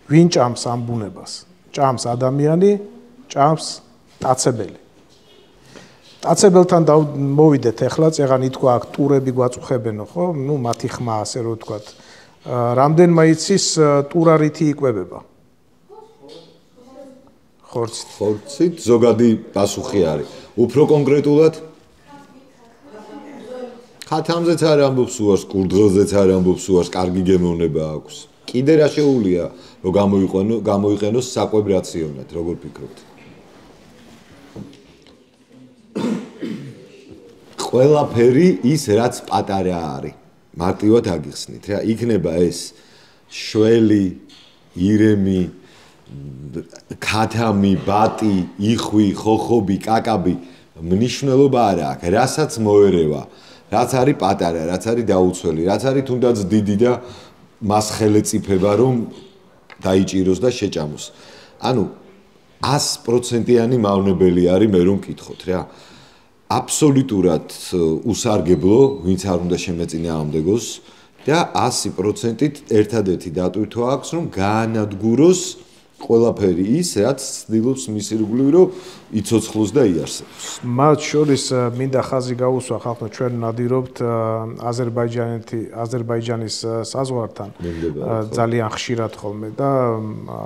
ვინ ჭამს ამ ბუნებას? ჭამს ადამიანი, ჭამს ტაცებელი. ტაცებელთან მოვიდეთ ახლა, წეგან ითქვა აქ ტურები გვაწუხებენო, ხო? ნუ მათი ხმა ასე რომ ვთქვათ. რამდენმა იცის ტურარითი იკვებება? ხორცით. ხორცით ზოგადი პასუხი არის. უფრო კონკრეტულად? ხათამზეც არ ამბობს უარს, კურდღელზეც არ ამბობს უარს, კარგი გემოვნება აქვს. კიდე რა შეუულია, რომ გამოიყენოს საკვებ რაციონად, როგორ ფიქრობთ? ყველაფერი ის რაც პატარა არის. მარტივად აგიხსნით რა, იქნება ეს შველი, ირემი, ქათამი, ბატი, იხვი, ხოხობი, კაკაბი, მნიშვნელობა არ აქვს, რასაც მოერევა, რაც არის პატარა, რაც არის დაუცველი, რაც არის თუნდაც დიდი და მას ხელეწიფება რომ დაიჭიროს და შეჭამოს. ანუ 100%-იანი მავნებელი არის მე რომ მკითხოთ რა. აბსოლუტურად უსარგებლო, ვინც არ უნდა შემეწინააღმდეგოს და 100%-ით ერთადერთი დატვირთვა აქვს, რომ გაანადგუროს ყველაფერი ის, რაც ცდილობს მის ირგვლივ, რომ იცოცხლოს და იარსებოს. მათ შორის მინდა ხაზი გაუსვა ხალხო, ჩვენ ნადირობთ აზერბაიჯანის საზღვართან ძალიან ხშირად ხოლმე და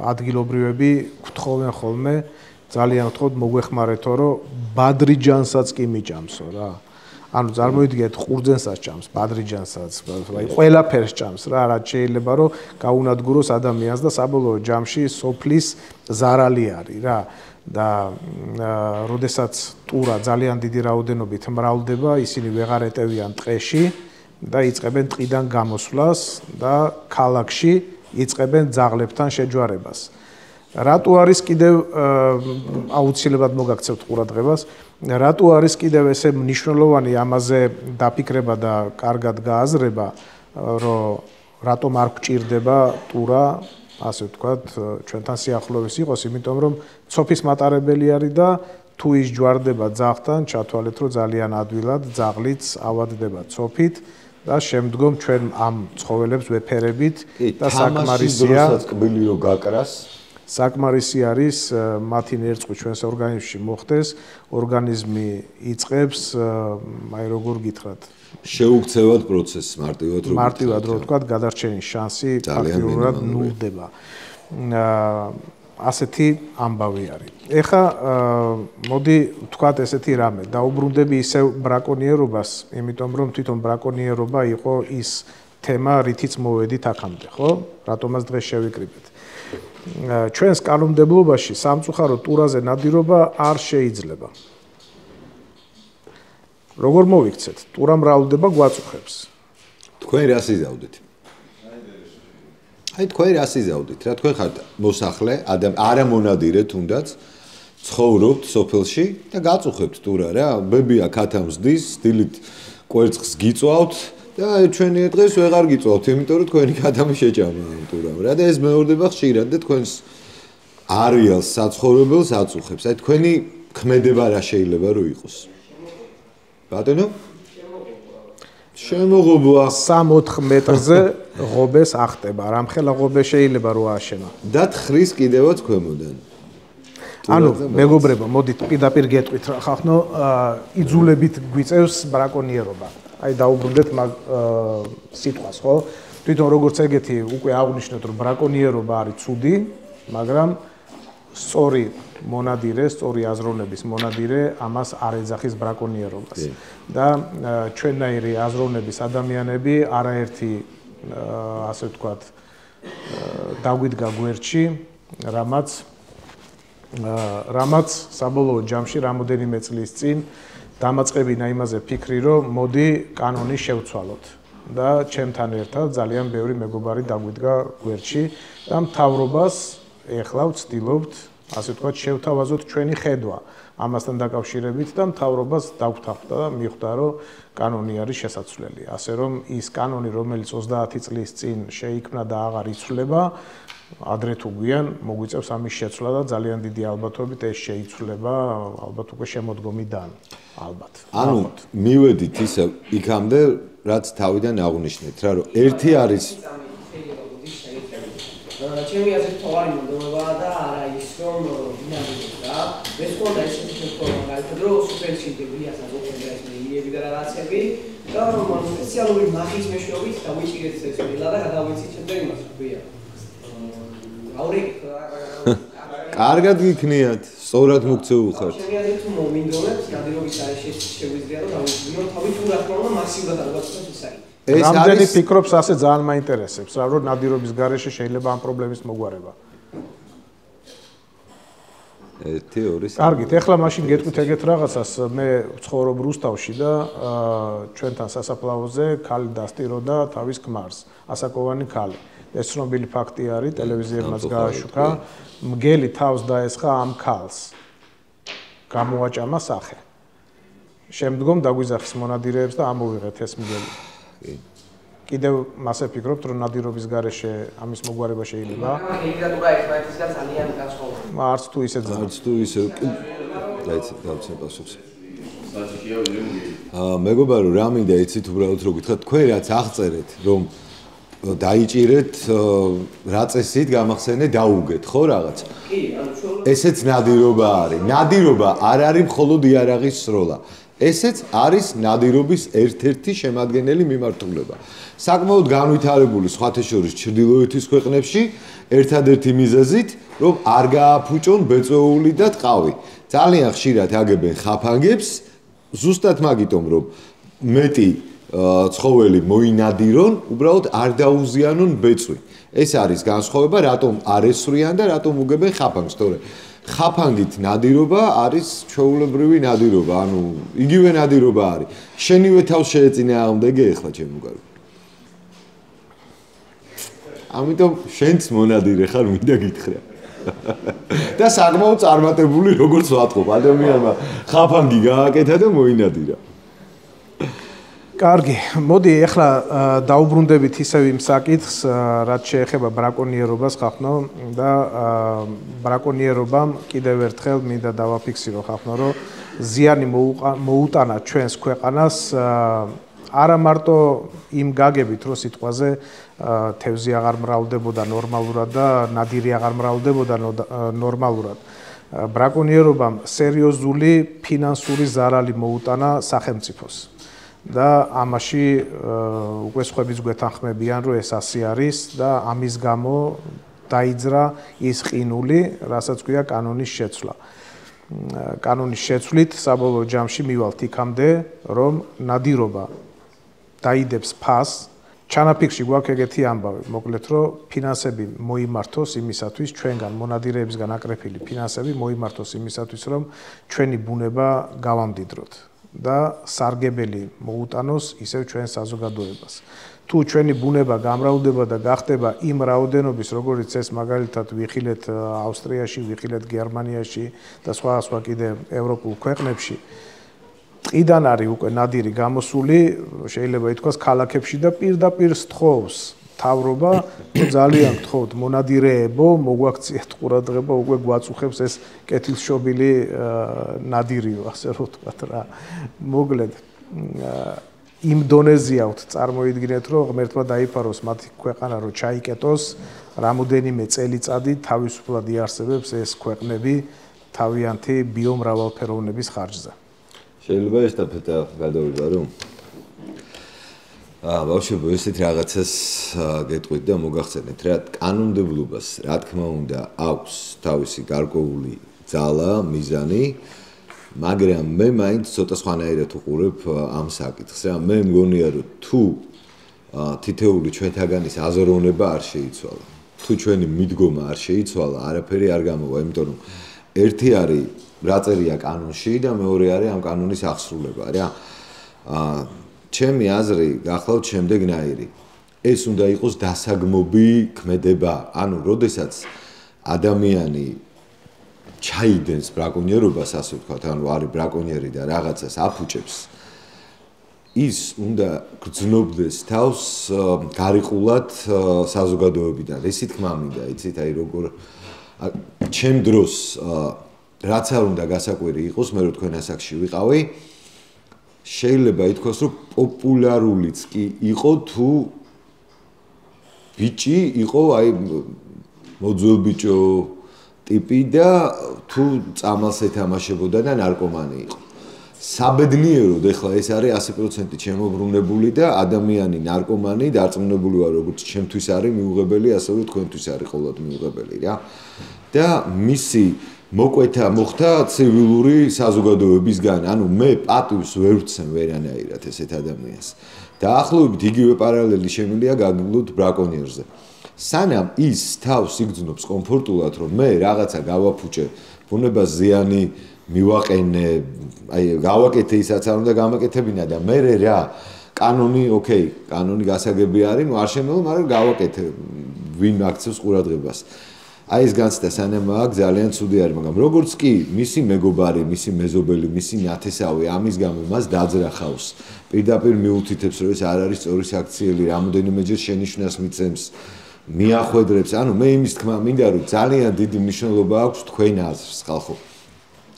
ადგილობრივები გვთხოვენ ხოლმე ძალიან ვთხოვთ მოგვეხმარეთო, რომ ბადრიჯანსაც კი მიჭამსო რა. ანუ წარმოიდგინეთ ყურძენსაც ჭამს, ბადრიჯანსაც, აი ყველაფერს ჭამს რა, რაც შეიძლება რომ გაუნადგუროს ადამიანს და საბოლოო ჯამში სოფლის ზარალი არის რა. და როდესაც ტურა ძალიან დიდი რაოდენობით მრავლდება, ისინი ვეღარ ეტევიან ტყეში და იწყებენ ტყიდან გამოსვლას და ქალაქში იწყებენ ძაღლებთან შეჯვარებას. რატო არის კიდევ აუცილებლად მოგაქცევთ ყურადღებას, რატო არის კიდევ ესე მნიშვნელოვანი ამაზე დაფიქრება და კარგად გააზრება, რომ რატომ არ გჭირდება ტურა, ასე ვთქვათ, ჩვენთან სიახლოვეს იყოს, იმიტომ რომ ცოფის მატარებელი არის და თუ ის ჯვარდება ძაღლთან, ჩათვალეთ, რომ ძალიან ადვილად ძაღლიც ავადდება ცოფით და შემდგომ ჩვენ ამ ცხოველებს ვეფერებით და საკმარისია კბილი რო გაკრას საკმარისი არის მათი ნერწყვი ჩვენს ორგანიზმში მოხდეს, ორგანიზმი იწყებს, აი როგორ გითხრათ, შეუქცევად პროცესს მარტივად რო ვთქვათ, გადარჩენის შანსი ფაქტიურად ნულდება. ასეთი ამბავი არის. ეხლა მოდი ვთქვათ ესეთი რამე, დაუბრუნდები ისევ ბრაკონიერობას, იმიტომ რომ თვითონ ბრაკონიერობა იყო ის თემა, რითიც მოვედით აქამდე, ხო? რატომაც დღეს შევიკრიბეთ. ჩვენს კანონმდებლობაში სამწუხარო ტურაზე ნადირობა არ შეიძლება. როგორ მოვიქცეთ? ტურა მრავლდება გვაწუხებს. თქვენ რას იზავდით? აი თქვენ რას იზავდით? რა თქვენ ხართ მოსახლე, არა მონადირე თუნდაც, ცხოვრობთ სოფელში და გაწუხებთ ტურა რა. ბებია ქათამს დის, დილით კვერცხს გიწვავთ და ჩვენი დღეს ვეღარ გიწვავთ, იმიტომ რომ თქვენი ქათამი შეჭამა ამ ტურამ რა და ეს მეორდება ხშირად და თქვენს არეალს საცხოვრებელს აწუხებს. აი თქვენი ქმედება რა შეიძლება რომ იყოს? ბატონო? შემოღობა 3-4 მეტრზე ღობეს ახტება. რამხელა ღობე შეიძლება რო ააშენა. და თხრის კიდევაც ქვემოდან. ანუ მეგობრებო, მოდით პირდაპირ გეტყვით რა ხახნო, იძულებით გვიწევს ბრაკონიერობა. აი დაუბრუნდეთ მაგ სიტყვას, ხო? თვითონ როგორც ეგეთი უკვე აღნიშნეთ, რომ ბრაკონიერობა არის ცუდი, მაგრამ სწორი მონადირე, სწორი აზროვნების მონადირე ამას არ ეძახის ბრაკონიერობას. და ჩვენნაირი აზროვნების ადამიანები არაერთი ასე ვთქვათ დაგვიდგა გვერდში, რამაც საბოლოო ჯამში რამოდენიმე წლის წინ დამაწყებინა იმაზე ფიქრი, რომ მოდი კანონი შევცვალოთ. და ჩემთან ერთად ძალიან ბევრი მეგობარი დაგვიდგა გვერდში და მთავრობას ეხლა ვცდილობთ, ასე ვთქვათ, შევთავაზოთ ჩვენი ხედვა ამასთან დაკავშირებით და მთავრობას დაგვთანხმდა და მიხვდა, რომ კანონი არის შესაძლებელი. ასე რომ ის კანონი, რომელიც 30 წლის წინ შეიქმნა და აღარ იცვლება, ადრე თუ გვიან მოგვიწევს ამის შეცვლა და ძალიან დიდი ალბათობით ეს შეიცვლება ალბათ უკვე შემოდგომიდან, ალბათ. ანუ მივედით ისე იქამდე, რაც თავიდან აღნიშნეთ, რა რომ ერთი არის ჩემი აზრით თავარი მონდომებაა და არა ის რომ დინამიკა რა. ეს ხონდა ისეთი ფორმა გაიქცა რომ სუპერჩიმპიონია საზოგადოებრივი ეს მეიები და რაღაცები და სპეციალური მაგის მეშვეობით დავიჭირეთ ეს მელა და გადავიცით შემდეგ იმას ვქვია. აური კარგად გიქნიათ, სწორად მოგწეულ ხართ. ჩემი აზრით თუ მომინდომებს ნადირობის არეში შეგვიძლია რომ დავიწყოთ თავი თუ რა თქმა უნდა მაქსიმალურად ალბათ ის არის. რამდენი ფიქრობს ასე ძალიან მაინტერესებს, რა რომ ნადირობის გარეშე შეიძლება ამ პრობლემის მოგვარება. 1-2 კარგით, ეხლა მაშინ გეტყვით ეგეთ რაღაცას, მე ვცხოვრობ რუსთავში და ჩვენთან სასაფლაოზე ქალი დასტიროდა თავის ქმარს, ასაკოვანი ქალი. ეს ცნობილი ფაქტი არის, ტელევიზიებმაც გააშუქა, მგელი თავს დაესხა ამ ქალს. გამოაჭამა სახე. შემდგომ დაგვიზახის მონადირეებს და ამოვიღეთ ეს მგელი. კიდევ მასე ფიქრობთ, რომ ნადირობის გარეშე ამის მოგვარება შეიძლება? ლიტერატურა ერთმანეთისგან ძალიან განსხვავდება. არც თუ ისე ძალიან. არც თუ ისე. დაიცეთ, გავცემ პასუხს. მეგობარო, რა მინდა იცით უბრალოდ რო გითხრათ, თქვენ რაც აღწერეთ, რომ დაიჭირეთ რა წესით გამახსენე დაუგეთ, ხო რაღაც? კი, ანუ ესეც ნადირობა არის. ნადირობა არ არის მხოლოდ იარაღის სროლა. ესეც არის ნადირობის ერთ-ერთი შემადგენელი მიმართულება. საკმაოდ განვითარებული სხვათა შორის ჩრდილოეთის ქვეყნებში ერთადერთი მიზეზით, რომ არ გააფუჭონ ბეწვეული და ტყავი. ძალიან ხშირად აგებენ ხაფანგებს, ზუსტად მაგიტომ, რომ მეტი ცხოველი მოინადირონ, უბრალოდ არ დაუზიანონ ბეწვი. ეს არის განსხვავება, რატომ არ ესვრიან და რატომ უგებენ ხაფანგს, თორე ხაფანგით ნადირობა არის ჩვეულებრივი ნადირობა, ანუ იგივე ნადირობა არის. შენივე თავს შეეწინააღმდეგე ეხლა ჩემო კარგი. ამიტომ შენც მონადირე ხარ, მინდა გითხრა. და საკმაოდ წარმატებული როგორც ვატყობ, ადამიანმა ხაფანგი გააკეთა და მოინადირა. კარგი, მოდი ახლა დაუბრუნდებით ისევ იმ საკითხს, რაც შეეხება ბრაკონიერობას ხახნო და ბრაკონიერობამ კიდევ ერთხელ მინდა დავაფიქსირო ხახნო, რომ ზიანი მოუტანა ჩვენს ქვეყანას არა მარტო იმ გაგებით, რომ სიტყვაზე თევზი აღარ მრავლდებოდა ნორმალურად და ნადირი აღარ მრავლდებოდა ნორმალურად. ბრაკონიერობამ სერიოზული ფინანსური ზარალი მოუტანა სახელმწიფოს. და ამაში უკვე სხვაებიც გვეთანხმებიან, რომ ეს ასე არის და ამის გამო დაიძრა ის ყინული, რასაც ქვია კანონის შეცვლა. კანონის შეცვლით საბოლოო ჯამში მივალთ იქამდე, რომ ნადირობა დაიდებს ფასს. ჩანაფიქრში გვაქვს ეგეთი ამბავი, მოკლედ რომ ფინანსები მოიმართოს იმისათვის, ჩვენგან მონადირეებისგან აკრეფილი ფინანსები მოიმართოს იმისათვის, რომ ჩვენი ბუნება გავამდიდროთ და სარგებელი მოუტანოს ისევ ჩვენ საზოგადოებას. თუ ჩვენი ბუნება გამრავლდება და გახდება იმ რაოდენობის, როგორც ეს მაგალითად ვიხილეთ ავსტრიაში, ვიხილეთ გერმანიაში და სხვა კიდე ევროპულ ქვეყნებში, ტყიდან არის უკვე ნადირი გამოსული, შეიძლება ითქვას ქალაქებში და პირდაპირ სთხოვს თავრობა, ძალიან გთხოვთ მონადირეებო, მოგვაქციეთ ყურადღება, უკვე გვაწუხებს ეს კეთილშობილი ნადირიო, ასე რომ ვთქვათ რა. მოკლედ იმ დონეზე აქვთ წარმოიდგინეთ, რომ ღმერთმა დაიფაროს მათი ქვეყანა, რომ ჩაიკეტოს, რამოდენიმე წელიწადი თავისუფლად იარსებებს ეს ქვეყნები თავიანთი ბიომრავალფეროვნების ხარჯზე. შეიძლება ესტაფეტა გადავიდა რომ ბავშვებო ესეთ რაღაცას გეტყვით და მოგახსენეთ რა კანონმდებლობას რა თქმა უნდა აქვს თავისი გარკვეული ძალა, მიზანი, მაგრამ მე მაინც ცოტა სხვანაირად უყურებ ამ საკითხს რა მე მგონია რომ თუ თითეული ჩვენთაგანის აზროვნება არ შეიცვალა, თუ ჩვენი მიდგომა არ შეიცვალა, არაფერი არ გამოვა, იმიტომ რომ ერთი არის რა წერია კანონში და მეორე არის ამ კანონის აღსრულება რა. ჩემი აზრი გახლავთ შემდეგნაირი. ეს უნდა იყოს დასაგმობი ქმედება, ანუ როდესაც ადამიანი ჩაიდენს ბრაკონიერობას, ასე ვთქვათ, ანუ არის ბრაკონიერი და რაღაცას აფუჭებს, ის უნდა გრძნობდეს თავს გარიყულად საზოგადოებიდან. ესე თქმა მინდა, იცით, აი როგორ ჩემ დროს რაც არ უნდა გასაკვირი იყოს, მე რო თქვენ ასაკში ვიყავი, შეიძლება ითქვას, რომ პოპულარულიც კი იყო თუ ბიჭი იყო, აი მოძველ ბიჭო ტიპი და თუ წამალს ეთამაშებოდა და ნარკომანი იყო. საბედნიეროდ ეხლა ეს არის 100% შემოbrunებული და ადამიანი ნარკომანი დარწმუნებული ვარ, როგორც ჩემთვის არის მიუღებელი, ასევე თქვენთვის არის ყოველად მიუღებელი რა. და მისი მოკვეთა მოხდა ცივილური საზოგადოებისგან, ანუ მე პატივს ვერ ვცემ ვერანაირად ესეთ ადამიანს. დაახლოებით იგივე პარალელი შემიძლია გაგიგლოთ ბრაკონიერზე. სანამ ის თავს იგრძნობს კომფორტულად, რომ მე რაღაცა გავაფუჭე, ბუნებას ზიანი მივაყენე, აი გავაკეთე ისაც არ უნდა გამაკეთებინა და მე რა კანონი, ოკეი, კანონი გასაგები არის, ნუ არ შემიძლია, მაგრამ გავაკეთე, ვინ აქცევს ყურადღებას. აი ეს განცდა სანამ აქ ძალიან ცუდი არის, მაგრამ როგორც კი მისი მეგობარი, მისი მეზობელი, მისი ნათესავი ამის გამო მას დაძრახავს. პირდაპირ მიუთითებს, რომ ეს არ არის სწორი საქციელი, რამოდენიმეჯერ შენიშვნას მიცემს, მიახვედრებს. ანუ მე იმის თქმა მინდა, რომ ძალიან დიდი მნიშვნელობა აქვს თქვენ აზრს, ხალხო.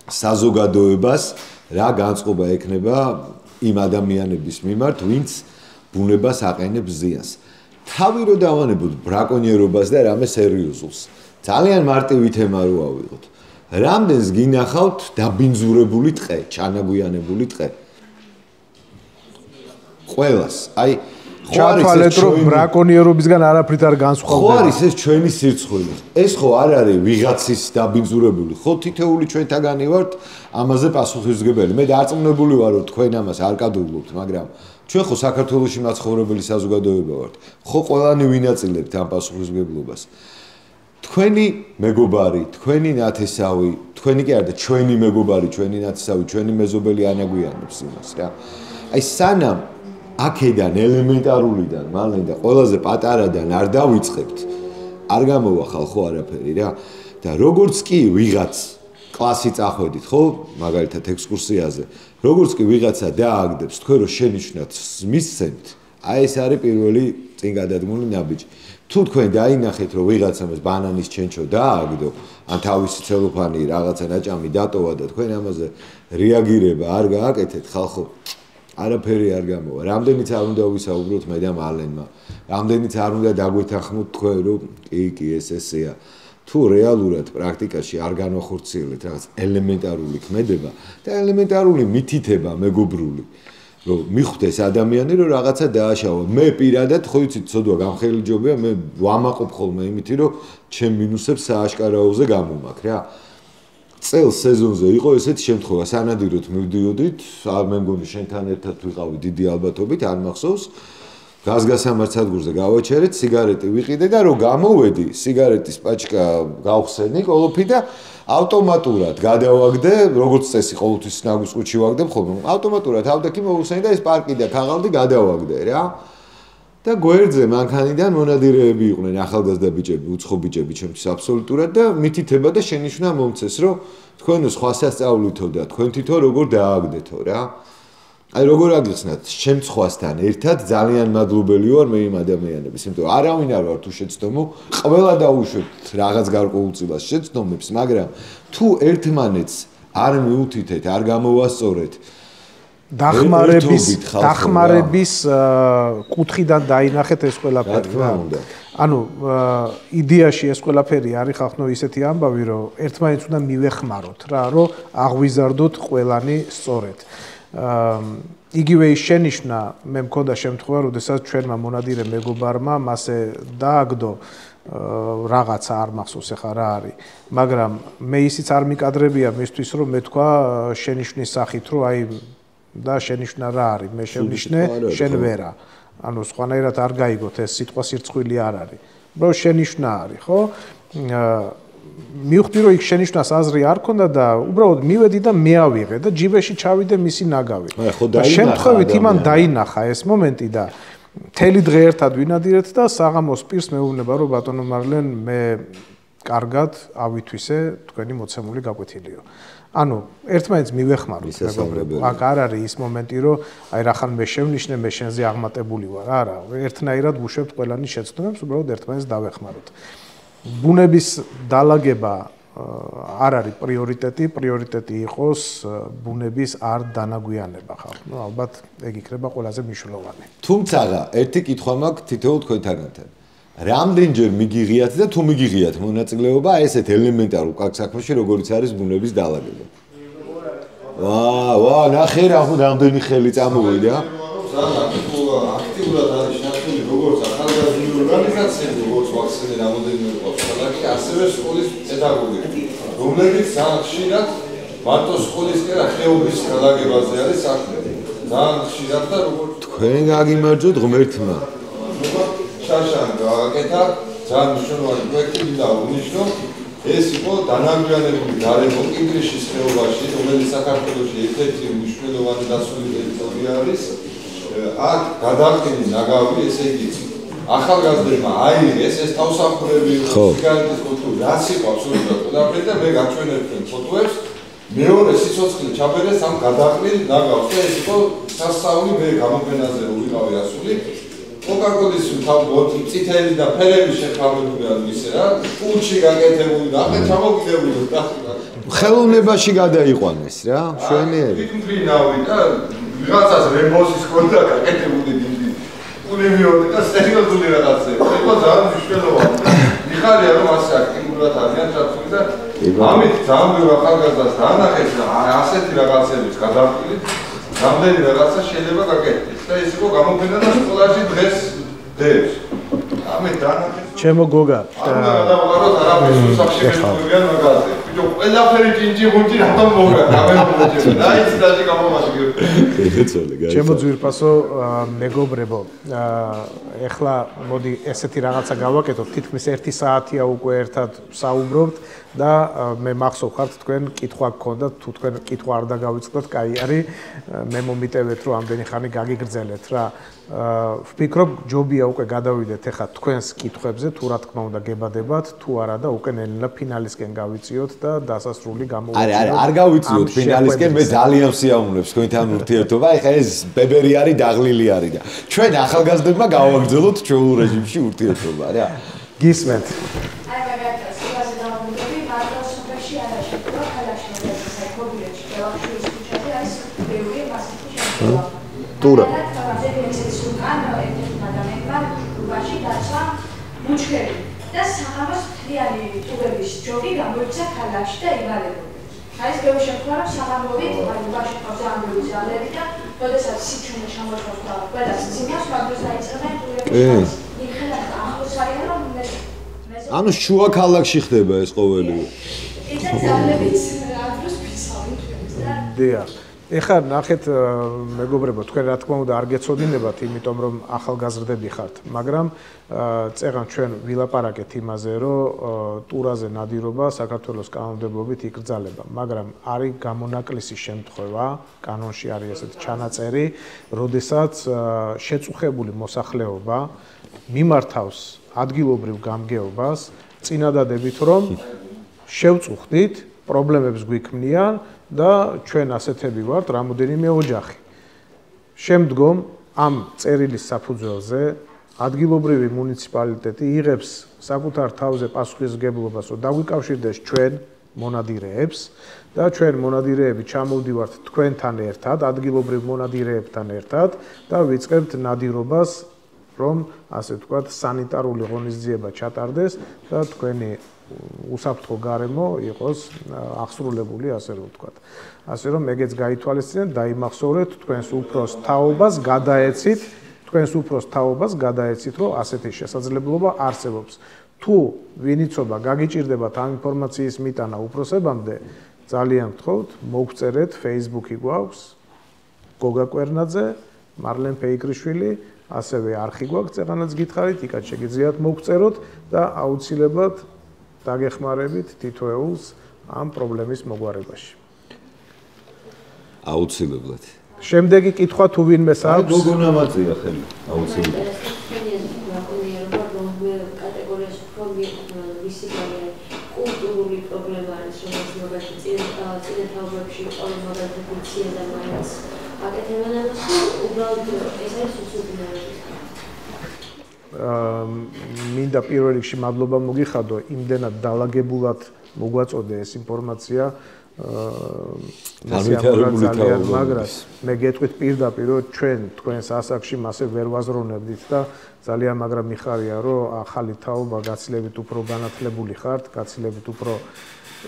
საზოგადოებას რა განწყობა ექნება იმ ადამიანების მიმართ, ვინც ბუნებას აყენებს ზიანს. თავი რო დავანებოთ ბრაკონიერობას და რამე სერიოზულს. ძალიან მარტივი თემა რო ავიღოთ. რამდენს გინახავთ დაბინძურებული ტყე, ჩანაგვიანებული ტყე? ყველას. აი ჩათვალეთ რომ ბრაკონიერობისგან არაფრით არ განსხვავდება. ხო არის ეს ჩვენი სირცხვილი. ეს ხო არ არის ვიღაცის დაბინძურებული. ხო თითოეული ჩვენთაგანი ვართ ამაზე პასუხისმგებელი. მე დარწმუნებული ვარ რომ თქვენ ამას არ კადრობთ, მაგრამ ჩვენ ხო საქართველოში მაცხოვრებელი საზოგადოება ვართ. ხო ყველანი ვინაწილებთ ამ პასუხისმგებლობას. თქვენი მეგობარი, თქვენი ნათესავი, თქვენი კი არა და ჩვენი მეგობარი, ჩვენი ნათესავი, ჩვენი მეზობელი ანაგვიანებს იმას რა. აი სანამ აქედან ელემენტარულიდან, მალე და ყველაზე პატარადან არ დავიწყებთ, არ გამოვა ხალხო არაფერი რა. და როგორც კი ვიღაც სპასი წახვედით, ხო? მაგალითად ექსკურსიაზე. როგორც კი ვიღაცა დააგდებს, თქვენ რომ შენიშნათ მისცემთ, აი ეს არის პირველი წინ გადადგმული ნაბიჯი. თუ თქვენ დაინახეთ, რომ ვიღაცამ ეს ბანანის ჩენჩო დააგდო, ან თავისი ცელოფანი რაღაცა ნაჭამი დატოვა და თქვენ ამაზე რეაგირება არ გააკეთეთ, ხალხო, არაფერი არ გამოვა. რამდენიც არ უნდა ვისაუბროთ მე და მალენმა, რამდენიც არ უნდა დაგვეთანხმოთ თქვენ, რომ კი ეს ესეა. თუ რეალურად პრაქტიკაში არ განვახორციელებთ რაღაც ელემენტარული ქმედება და ელემენტარული მითითება მეგობრული, რომ მიხვდეს ადამიანი, რომ რაღაცა დააშავა. მე პირადად ხო იცით, ცოდვა გამხელი ჯობია, მე ვამაყობ ხოლმე იმითი, რომ ჩემ მინუსებს სააშკარაოზე გამომაქ რა. წელს სეზონზე იყო ესეთი შემთხვევა, სანადიროდ მივდიოდით, მე მგონი შენთან ერთად ვიყავი დიდი ალბათობით, არ მახსოვს. გაზგასამართ სადგურზე გავაჩერეთ, სიგარეტი ვიყიდე და რომ გამოვედი, სიგარეტის პაჩკა გავხსენი ყოლოფი და ავტომატურად გადავაგდე, როგორც წესი ყოველთვის ნაგვის ყუთში ვაგდებ ხოლმე. ავტომატურად ავდექი მოვხსენი და ეს პარკი და ქაღალდი გადავაგდე რა. და გვერდზე მანქანიდან მონადირეები იყვნენ, ახალგაზრდა ბიჭები, უცხო ბიჭები ჩემთვის აბსოლუტურად და მითითება და შენიშვნა მომცეს, რომ თქვენო სხვა სასწაულითო და თქვენ თვითონ როგორ დააგდეთო რა. აი როგორ აგიხსნათ, ჩემ სხვასთან ერთად ძალიან მადლობელი ვარ მე იმ ადამიანების, იმიტომ რომ არავინ არ ვარ თუ შეცდომო, ყველა დაუშვებთ რაღაც გარკვეულწილას შეცდომებს, მაგრამ თუ ერთმანეთს არ მიუთითეთ, არ გამოვასწორეთ, დახმარების კუთხიდან დაინახეთ ეს ყველაფერი რა. ანუ იდეაში ეს ყველაფერი არის ხახნო ისეთი ამბავი, რომ ერთმანეთს უნდა მივეხმაროთ რა, რომ აღვიზარდოთ ყველანი სწორედ. იგივე ის შენიშვნა მე მქონდა შემთხვევა, როდესაც ჩვენმა მონადირე მეგობარმა მასე დააგდო რაღაცა არ მახსოვს ახლა რა არის, მაგრამ მე ისიც არ მიკადრებია მისთვის, რომ მე თქვა შენიშვნის სახით, რომ აი და შენიშვნა რა არის, მე შევნიშნე, შენ ვერა. ანუ სხვანაირად არ გაიგოთ ეს სიტყვა სირცხვილი არ არის. რო შენიშვნა არის, ხო? მივხვდი რომ იქ შენიშვნას აზრი არ ქონდა და უბრალოდ მივედი და მე ავიღე და ჯიბეში ჩავიდე მისი ნაგავი. და შემთხვევით იმან დაინახა ეს მომენტი და მთელი დღე ერთად ვინადირეთ და საღამოს პირს მეუბნება რომ ბატონო მარლენ მე კარგად ავითვისე თქვენი მოცემული გაკვეთილიო. ანუ ერთმანეთს მივეხმაროთ მეგობრებო. აქ არ არის ის მომენტი რომ აი რახან მე შევნიშნე მე შენზე აღმატებული ვარ. არა, ერთნაირად ვუშვებთ ყველანი შეცდომებს, უბრალოდ ერთმანეთს დავეხმაროთ. ბუნების დალაგება არ არის პრიორიტეტი, პრიორიტეტი იყოს ბუნების არ დანაგვიანება ხალხ. ნუ ალბათ ეგ იქნება ყველაზე მნიშვნელოვანი. თუმცა ერთი კითხვა მაქვს თითოეულ თქვენთანთან. რამდენჯერ მიგიღიათ და თუ მიგიღიათ მონაწილეობა ესეთ ელემენტარულ კაკ საქმეში, როგორიც არის ბუნების დალაგება. ვა, ნახე რა რამდენი ხელი წამოვიდა. აქტიურად არის შეთანხმებული როგორც ახალგაზრდული ორგანიზაციები, როგორც ვაქცინე რამოდენიმე ყავს, ქალაქი ასევე სკოლის პედაგოგები, რომლებიც ძალიან ხშირად მარტო სკოლის კი არა, ხეობის გადაგებაზე არის საქმე. ძალიან ხშირად და როგორც თქვენ გაგიმარჯვოთ ღმერთმა. შაშან გააკეთა ძალიან მნიშვნელოვანი პროექტი და უნიშნო ეს იყო დანაგვიანებული გარემო ინგლისის ხეობაში, რომელიც საქართველოში ერთ-ერთი მნიშვნელოვანი დაცული ტერიტორია არის. აქ გადაყენი ნაგავი, ესე იგი ახალგაზრდებმა აიღეს ეს თავსამხრები, სიგარეტის ბოთლი, რაც იყო აბსოლუტურად ყველაფერი და მე გაჩვენებდნენ ფოტოებს. მეორე სიცოცხლე ჩაბერეს ამ გადაყენილ ნაგავს და ეს იყო სასწაული მე გამოფენაზე რომ ვიყავი ასული. კოკაკოლის თავბოთლი, წითელი და ფერები შეხამებული არის ისე რა, კულში გაკეთებული და ახლა ჩამოკიდებული და ხელოვნებაში გადაიყვანეს რა, მშვენიერი. ვიტვინავი და ვიღაცას რემბოსის კონდა გაკეთებული დიდი პულემიონი და სერიოზული რაღაცები. ეს იყო ძალიან მნიშვნელოვანი. მიხარია რომ ასე აქტიურად არიან ჩართული და ამით ძალიან ბევრი ახალგაზრდას დაანახეს და ასეთი რაღაცების გადაყრილი რამდენი რაღაცა შეიძლება გაკეთდეს და ეს იყო გამოფენა და სკოლაში დღეს დევს. ამით დაანახეს ჩემო გოგა და გადავყაროთ არაფერს უსახშებებიან მაგაზე. ბიჭო, ყველაფერი ჭინჭი ხუნჭი რატომ მოგა? გამემოჭება და ის დაჟე გამომაშიგე. ჩემო ძვირფასო მეგობრებო, ეხლა მოდი ესეთი რაღაცა გავაკეთოთ, თითქმის 1 საათია უკვე ერთად საუბრობთ და მე მახსოვხართ თქვენ კითხვა გქონდათ, თუ თქვენ კითხვა არ დაგავიწყდათ, კაი არის, მე მომიტევეთ რომ ამდენი ხანი გაგიგრძელეთ რა. ვფიქრობ, ჯობია უკვე გადავიდეთ ეხლა თქვენს კითხვებზე, თუ რა თქმა უნდა გებადებათ, თუ არა და უკვე ნელ-ნელა ფინალისკენ გავიწიოთ და დასასრული გამოუჩინოთ. არ გავიწიოთ ფინალისკენ, მე ძალიან ვსიამოვნებს თქვენთან ურთიერთობა. ეხლა ეს ბებერი არის, დაღლილი არის და ჩვენ ახალგაზრდებმა გავაგრძელოთ ჩვეულ რეჟიმში ურთიერთობა რა. გისმენთ. აი მაგალითად, სიტუაცია დავამკვიდრები, მარტო სოფელში არ აღშფოთება, ქალაქში მაგალითად, ქობილეთში, გელახშურის ქუჩაზე არის ბევრი მასეთი შემთხვევა. ტურა. მუჩქერი და საღამოს მთლიანი ტურების ჯოგი გამოიცა ქალაქში და იღალებოდა. არის ბევრი შემთხვევა, რომ საღამოობით ბაში ყავს ძალიან ბევრი ძალები და როდესაც სიჩუმე ჩამოწევს და ყველა სიმას მაგდროს დაიწყებენ ტურების. იხელა ახლოს არიან რომ ანუ შუა ქალაქში ხდება ეს ყოველი. ეს ძალებიც ადროს ფიცავენ თქვენს და დიახ. ეხლა ნახეთ მეგობრებო, თქვენ რა თქმა უნდა არ გეცოდინებათ, იმიტომ რომ ახალგაზრდები ხართ, მაგრამ წეღან ჩვენ ვილაპარაკეთ იმაზე, რომ ტურაზე ნადირობა საქართველოს კანონმდებლობით იკრძალება, მაგრამ არის გამონაკლისი შემთხვევა, კანონში არის ესეთი ჩანაწერი, როდესაც შეწუხებული მოსახლეობა მიმართავს ადგილობრივ გამგეობას, წინადადებით რომ შევწუხდით, პრობლემებს გვიქმნიან და ჩვენ ასეთები ვართ რამოდენიმე ოჯახი. შემდგომ ამ წერილის საფუძველზე ადგილობრივი მუნიციპალიტეტი იღებს საკუთარ თავზე პასუხისმგებლობას, რომ დაგვიკავშირდეს ჩვენ მონადირეებს და ჩვენ მონადირეები ჩამოვდივართ თქვენთან ერთად, ადგილობრივ მონადირეებთან ერთად და ვიწყებთ ნადირობას, რომ ასე ვთქვათ, სანიტარული ღონისძიება ჩატარდეს და თქვენი უსაფრთხო გარემო იყოს აღსრულებული, ასე რომ ვთქვათ. ასე რომ მეგეც გაითვალისწინეთ, დაიმახსოვრეთ თქვენს უფროს თაობას, გადაეცით, რომ ასეთი შესაძლებლობა არსებობს. თუ ვინიცობა გაგიჭირდებათ ამ ინფორმაციის მიტანა უფროსებამდე, ძალიან გთხოვთ, მოგწერეთ, Facebook-ი გვაქვს, გოგა კვერნაძე, მარლენ ფეიქრიშვილი, ასევე არხი გვაქვს, წეღანაც გითხარით, იქაც შეგიძლიათ მოგწეროთ და აუცილებლად დაგეხმარებით თითოეულს ამ პრობლემის მოგვარებაში. აუცილებლად. შემდეგი კითხვა თუ ვინმეს აქვს? გოგონა მაწია ხელი, აუცილებლად. კულტურული პრობლემა არის, რომელიც მაგალითად წინათაობებში ყოველ მაგალითად მიცია და მაინც აკეთებენ ამას, უბრალოდ ეს არის უსუდინარების. მინდა პირველ რიგში მადლობა მოგიხადო, იმდენად დალაგებულად მოგვაწოდე ეს ინფორმაცია. ძალიან მაგრად მე გეტყვით პირდაპირ, რომ ჩვენ თქვენს ასაკში მასე ვერ ვაზროვნებდით და ძალიან მაგრა მიხარია, რომ ახალი თაობა გაცილებით უფრო განათლებული ხართ, გაცილებით უფრო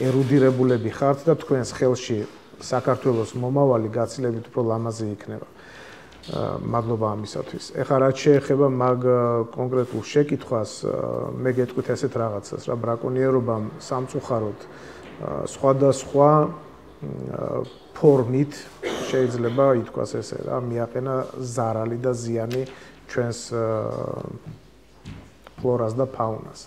ერუდირებულები ხართ და თქვენს ხელში საქართველოს მომავალი გაცილებით უფრო ლამაზი იქნება. მადლობა ამისათვის. ეხლა რაც შეეხება მაგ კონკრეტულ შეკითხვას, მე გეტყვით ესეთ რაღაცას, რა ბრაკონიერობამ სამწუხაროდ სხვადასხვა ფორმით შეიძლება ითქვას ესე რა, მიაყენა ზარალი და ზიანი ჩვენს ფლორას და ფაუნას.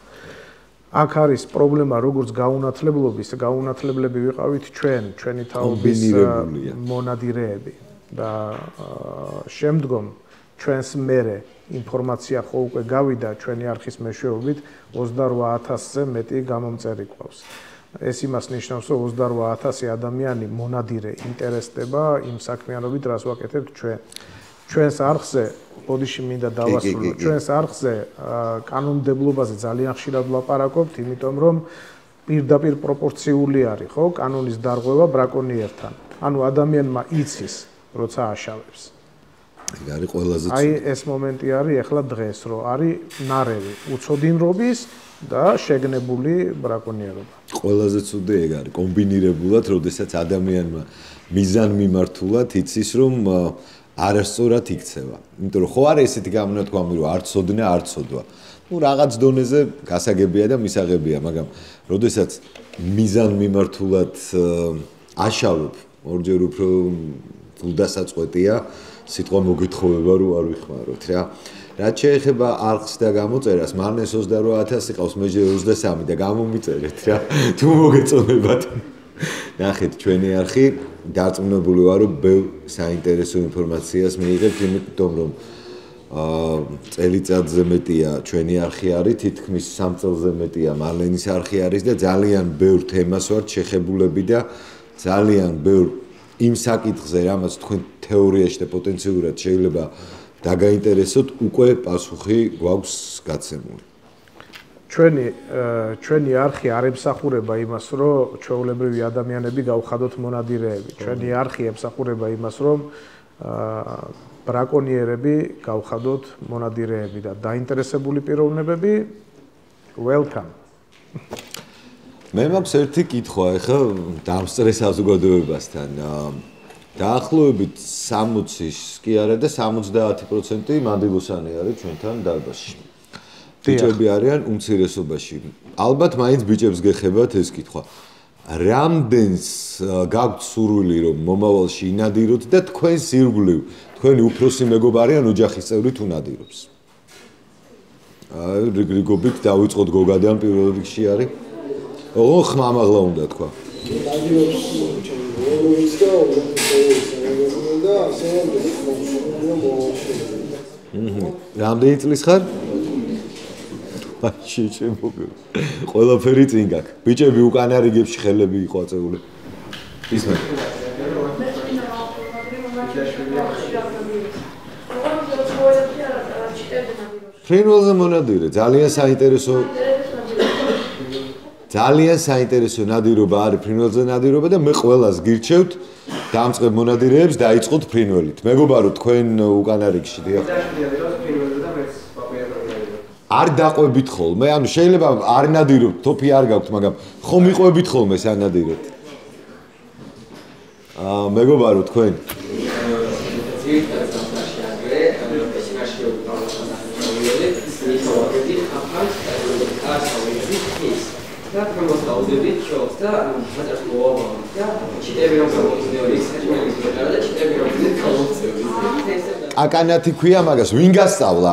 აქ არის პრობლემა როგორც გაუნათლებლობის, გაუნათლებლები ვიყავით ჩვენი თაობის მონადირეები. და შემდგომ ჩვენს მერე ინფორმაცია ხო უკვე გავიდა ჩვენი არხის მეშვეობით 28000-ზე მეტი გამომწერი ყავს. ეს იმას ნიშნავს, რომ 28000 ადამიანი მონადირე ინტერესდება იმ საქმიანობით, რაც ვაკეთებთ ჩვენ. ჩვენს არხზე, ბოდიში მინდა დავასრულო, ჩვენს არხზე კანონმდებლობაზე ძალიან ხშირად ვლაპარაკობთ, იმიტომ რომ პირდაპირ პროპორციული არის, ხო, კანონის დარღვევა ბრაკონიერთან. ანუ ადამიანმა იცის როცა აშავებს. არის ყველაზე აი ეს მომენტი არის ახლა დღეს, რომ არის ნარევი უცოდინრობის და შეგნებული ბრაკონიერობა. ყველაზე ცუდი ეგ არის კომბინირებულად, როდესაც ადამიანმა მიზანმიმართულად იცის, რომ არასწორად იქცევა. იმიტომ რომ ხო არის ესეთი გამონათქვამი, რომ არ ცოდნა, არ ცოდვა. ну რაღაც დონეზე გასაგებია და მისაღებია, მაგრამ როდესაც მიზანმიმართულად აშავებ, ორჯერ უფრო გულდასაწყვეტია სიტყვა მოგეთხოვება რომ არ ვიხმაროთ რა. რაც შეეხება არხს და გამოწერას, მარნეს 28000 ყავს, მე 23 და გამომიწერეთ რა. თუ მოგეწონებათ. ნახეთ ჩვენი არხი დარწმუნებული ვარ რომ ბევრ საინტერესო ინფორმაციას მიიღებთ, იმიტომ რომ წელიწადზე მეტია ჩვენი არხი არის, თითქმის 3 წელზე მეტია მარლენის არხი არის და ძალიან ბევრ თემას ვართ შეხებულები და ძალიან ბევრ იმ საკითხზე, რამაც თქვენ თეორიაში და პოტენციურად შეიძლება დაგაინტერესოთ, უკვე პასუხი გვაქვს გაცემული. ჩვენი არხი არ ემსახურება იმას, რომ ჩვეულებრივი ადამიანები გავხადოთ მონადირეები. ჩვენი არხი ემსახურება იმას, რომ ბრაკონიერები გავხადოთ მონადირეები და დაინტერესებული პიროვნებები welcome. მე მაქვს ერთი კითხვა, ეხლა დამსწრე საზოგადოებასთან. დაახლოებით 60-ის კი არა და 70% მანდილოსანი არის ჩვენთან დარბაზში. ბიჭები არიან უმცირესობაში. ალბათ მაინც ბიჭებს გეხებათ ეს კითხვა. რამდენს გაქვთ სურვილი რომ მომავალში ინადიროთ და თქვენს ირგვლივ თქვენი უფროსი მეგობარი ან ოჯახის წევრი თუ ნადირობს? რიგრიგობით დავიწყოთ გოგადან პირველ რიგში არის. ოღონდ ხმამაღლა უნდა თქვა. ნადირობს როგორც და და ასე რამდენი წლის ხარ? შეჭემობ. ყველაფერი წინ გაქვს. ბიჭები უკან არიგებში ხელები იყო აწეული. ისმე. ფრინველზე მონადირე, ძალიან საინტერესო ნადირობა არის ფრინველზე ნადირობა და მე ყველას გირჩევთ დამწყებ მონადირეებს დაიწყოთ ფრინველით. მეგობარო თქვენ უკან არიგში დიახ. არ დაყვებით ხოლმე, ანუ შეიძლება არ ნადირობთ, თოფი არ გაქვთ, მაგრამ ხომ იყვებით ხოლმე სანადირეთ. მეგობარო თქვენ აკანათი ქვია მაგას ვინ გასწავლა?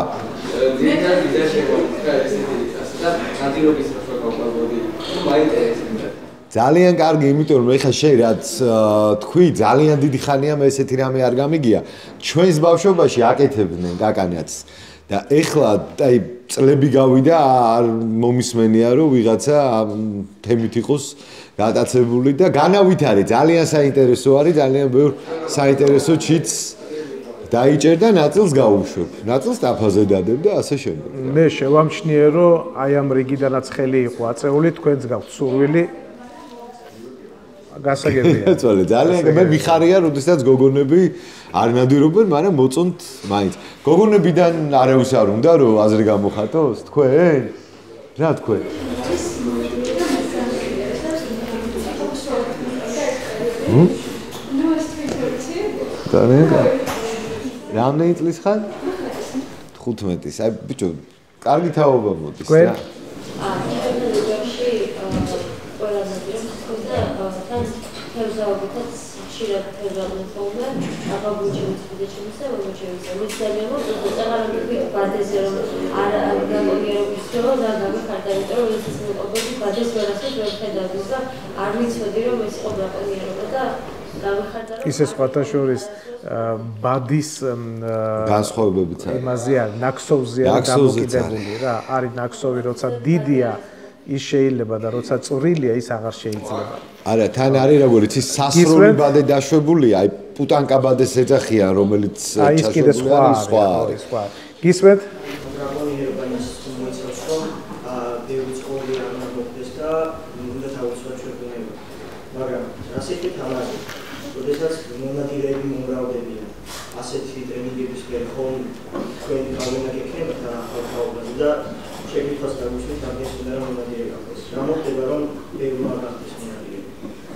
ძალიან კარგი, იმიტომ რომ ეხლა შენ რაც თქვი, ძალიან დიდი ხანია მე ესეთი რამე არ გამიგია. ჩვენს ბავშვობაში აკეთებდნენ კაკანათს და ეხლა აი წლები გავიდა არ მომისმენია რომ ვიღაცა თემით იყოს გატაცებული და განავითარე ძალიან საინტერესო არის, ძალიან ბევრ საინტერესო ჩიც დაიჭერ და ნაწილს გაუშვებ, ნაწილს დაფაზე დადებ და ასე შემდეგ. მე შევამჩნიე რომ აი ამ რიგიდანაც ხელი იყო აწეული, თქვენც გაქვთ სურვილი გასაგებია. ეცვალე ძალიან მე მიხარია, როდესაც გოგონები არ ნადირობენ, მაგრამ მოწონთ მაინც. გოგონებიდან არავის არ უნდა რომ აზრი გამოხატოს თქვენ? რა თქვენ? რამდენი წლის ხარ? 15-ის. აი ბიჭო, კარგი თაობა მოდის რა. ისე სხვათა შორის ბადის განსხვავებებიც არის. იმაზე არის ნაქსოვზეა დამოკიდებული რა. არის ნაქსოვი, როცა დიდია, ის შეიძლება და როცა წვრილია, ის აღარ შეიძლება. არა, თან არის როგორც ის სასროლი ბადე დაშვებულია, აი პუტანკა ბადეს ეძახიან, რომელიც აი ის კიდე სხვა არის. გისმენთ? მაგრამ ასეთი თამაში როდესაც მონადირეები მომრავლდებიან ასეთი ტრენინგების გერხონ თქვენი გავლენა გექნებათ ახალ თაობაზე და შეგიძლიათ დაგვიშვით რამდენი უნდა მონადირე გახდეს. რა მოხდება რომ ბევრი არ გახდეს მონადირე.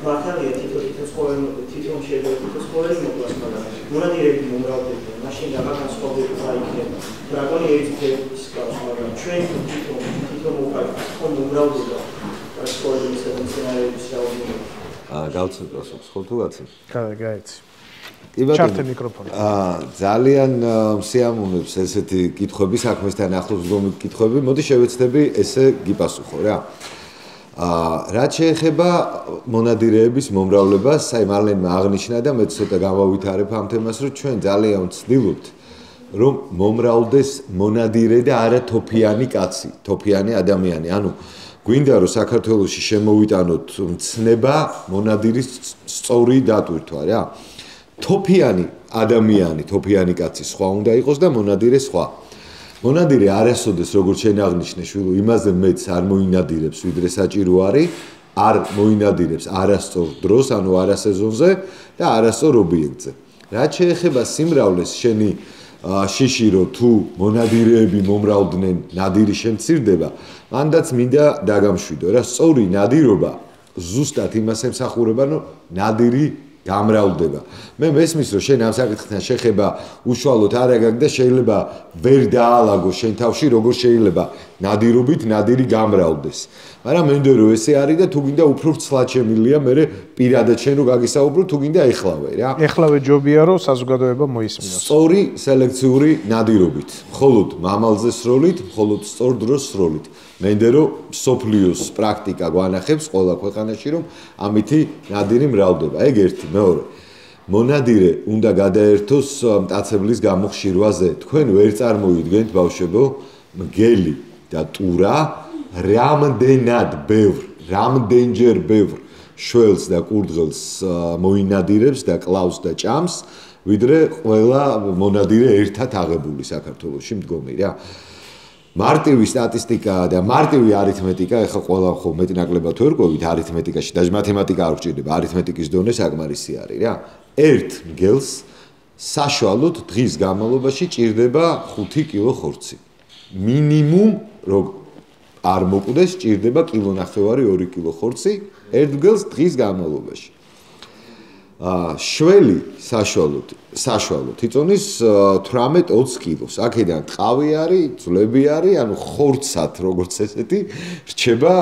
მართალია თვითონ შეიძლება ყოველი მოკლას, მაგრამ მონადირეები მომრავლდებიან, მაშინ რაღაც სხვადასხვა იქნება. დრაკონიერის ფერის გავს, მაგრამ ჩვენ თვითონ მომრავლდება სკოლის სცენარების რაოდენობა. გავცეთ პასუხს ხო თუ კაცი? გაიცი. ჩართე მიკროფონი. ძალიან სიამოვნებს ესეთი კითხვები, საქმესთან ახლოს მდგომი კითხვები. მოდი შევეცდები ესე გიპასუხო რა. რაც შეეხება მონადირეების მომრავლებას, აი მარლენმა აღნიშნა და მე ცოტა გამავითარებ ამ თემას, რომ ჩვენ ძალიან ვცდილობთ რომ მომრავლდეს მონადირე და არა თოფიანი კაცი, თოფიანი ადამიანი. ანუ გვინდა რომ საქართველოში შემოვიტანოთ მცნება მონადირის სწორი დატვირთვა რა. თოფიანი ადამიანი, თოფიანი კაცი სხვა უნდა იყოს და მონადირე სხვა. მონადირე არასოდეს როგორც შენ აღნიშნე შვილო, იმაზე მეც არ მოინადირებს, ვიდრე საჭირო არის, არ მოინადირებს არასწორ დროს, ანუ არასეზონზე და არასწორ ობიექტზე. რაც შეეხება სიმრავლეს, შენი შიში რომ თუ მონადირეები მომრავლდნენ, ნადირი შემცირდება, მანდაც მინდა დაგამშვიდო რა, სწორი ნადირობა ზუსტად იმას ემსახურება, რომ ნადირი გამრავლდება. მე მესმის რომ შენ ამ საკითხთან შეხება უშუალოდ არ აგაგ და შეიძლება ვერ დაალაგო შენ თავში როგორ შეიძლება ნადირობით ნადირი გამრავლდეს. მაგრამ მენდე რომ ესე არის და თუ გინდა უფრო ცლად შემილია მე პირადად შენ რო გაგისაუბრო თუ გინდა ეხლავე რა. ეხლავე ჯობია რომ საზოგადოება მოისმინოს. სწორი სელექციური ნადირობით, მხოლოდ მამალზე სროლით, მხოლოდ სწორ დროს სროლით. მენდე რომ სოფლიოს პრაქტიკა გვანახებს ყველა ქვეყანაში რომ ამითი ნადირი მრავლდება. ეგ ერთი, მეორე. მონადირე უნდა გადაერთოს მტაცებლის გამოხშირვაზე. თქვენ ვერ წარმოიდგენთ ბავშვებო, მგელი და ტურა რამდენჯერ ბევრ შველს და კურდღელს მოინადირებს და კლავს და ჭამს, ვიდრე ყველა მონადირე ერთად აღებული საქართველოში მდგომი რა. მარტივი სტატისტიკა და მარტივი არითმეტიკა, ეხლა ყველა ხო მეტნაკლებად ვერ ყვევით არითმეტიკაში, და მათემატიკა არ გვჭირდება, არითმეტიკის დონე საკმარისი არის რა. ერთ მგელს საშუალოდ დღის განმავლობაში ჭირდება 5 კილო ხორცი. მინიმუმ რო არ მოკვდეს, ჭირდება 1.5-2 კილო ხორცი ერთ მგელს დღის განმავლობაში. შველი საშუალოდ იწონის 18-20 კილოს. აქედან ტყავი არის, ძვლები არის, ანუ ხორცად როგორც ესეთი რჩება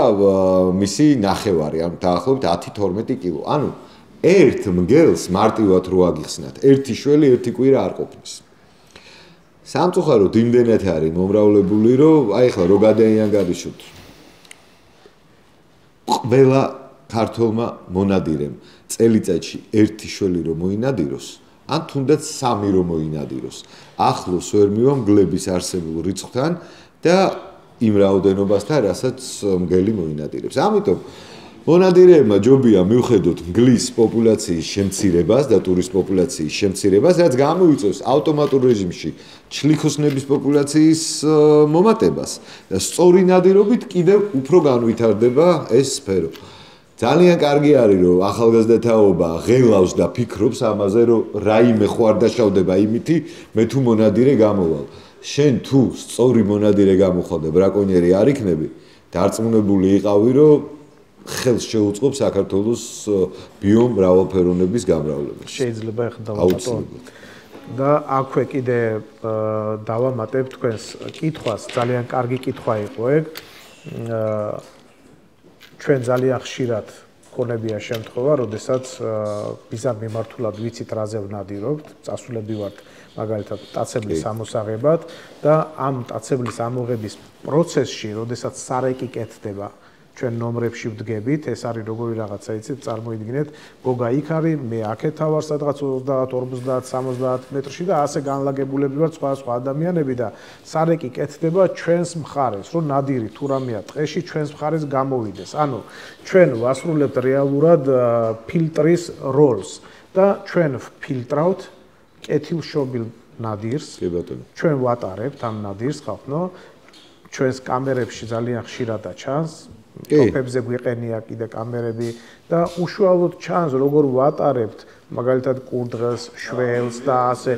მისი ნახევარი, ანუ დაახლოებით 10-12 კილო. ანუ ერთ მგელს მარტივად რო აგიხსნათ, ერთი შველი ერთი კვირა არ ყოფნის. სამწუხაროდ იმდენად არის მომრავლებული, რომ აი ხლა რო გადაიანგარიშოთ ყველა ქართველმა მონადირემ წელიწადში ერთი შველი რომ მოინადიროს, ან თუნდაც 3 რომ მოინადიროს, ახლოს ვერ მივა მგლების არსებულ რიცხვთან და იმ რაოდენობასთან, რასაც მგელი მოინადირებს. ამიტომ მონადირეებმა ჯობია მივხედოთ მგლის პოპულაციის შემცირებას და ტურის პოპულაციის შემცირებას, რაც გამოიწვევს ავტომატურ რეჟიმში ჩლიქოსნების პოპულაციის მომატებას და სწორი ნადირობით კიდევ უფრო განვითარდება ეს სფერო. ძალიან კარგი არის, რომ ახალგაზრდათაობა ღელავს და ფიქრობს ამაზე, რომ რაიმე ხო არ დაშავდება იმითი, მე თუ მონადირე გამოვალ. შენ თუ სწორი მონადირე გამოხვალ და ბრაკონიერი არ იქნები, დარწმუნებული იყავი, რომ ხელს შეუწყობ საქართველოს ბიომრავალფეროვნების გამრავლებას. შეიძლება ახლა დავამატო. და აქვე კიდე დავამატებ თქვენს კითხვას, ძალიან კარგი კითხვა იყო ეგ. ჩვენ ძალიან ხშირად გქონებია შემთხვევა, როდესაც ბიზარ მიმართულად ვიცით რაზე ვნადირობთ, წასულები ვართ მაგალითად მტაცებლის ამოსაღებად და ამ მტაცებლის ამოღების პროცესში, როდესაც სარეკი კეთდება, ჩვენ ნომრებში ვდგებით, ეს არის როგორი რაღაცა, იცით, წარმოიდგინეთ, გოგა იქ არის, მე აქეთა ვარ სადღაც 30-50-70 მეტრში და ასე განლაგებულები ვართ სხვა ადამიანები და სარეკი კეთდება ჩვენს მხარეს, რომ ნადირი თუ რამეა ტყეში ჩვენს მხარეს გამოვიდეს. ანუ ჩვენ ვასრულებთ რეალურად ფილტრის როლს და ჩვენ ვფილტრავთ კეთილშობილ ნადირს. ჩვენ ვატარებთ ამ ნადირს, ხალხო, ჩვენს კამერებში ძალიან ხშირადაა ჩანს. ტოპებზე გვიყენია კიდე კამერები და უშუალოდ ჩანს როგორ ვატარებთ მაგალითად კურდღელს, შველს და ასე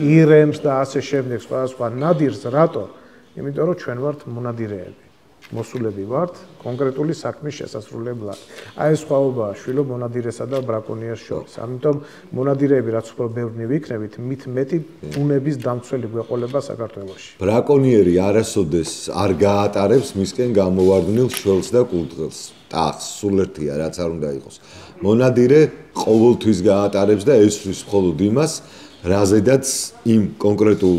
ირემს და ასე შემდეგ სხვა ნადირს. რატო? იმიტომ რომ ჩვენ ვართ მონადირეები. მოსულები ვართ კონკრეტული საქმის შესასრულებლად. აი ეს სხვაობაა შვილო მონადირესა და ბრაკონიერს შორის. ამიტომ მონადირეები რაც უფრო ბევრნი ვიქნებით, მით მეტი ბუნების დამცველი გვეყოლება საქართველოში. ბრაკონიერი არასოდეს არ გაატარებს მისკენ გამოვარდნილ შველს და კურდღელს. ტახს სულ ერთია რაც არ უნდა იყოს. მონადირე ყოველთვის გაატარებს და ესვრის მხოლოდ იმას, რაზედაც იმ კონკრეტულ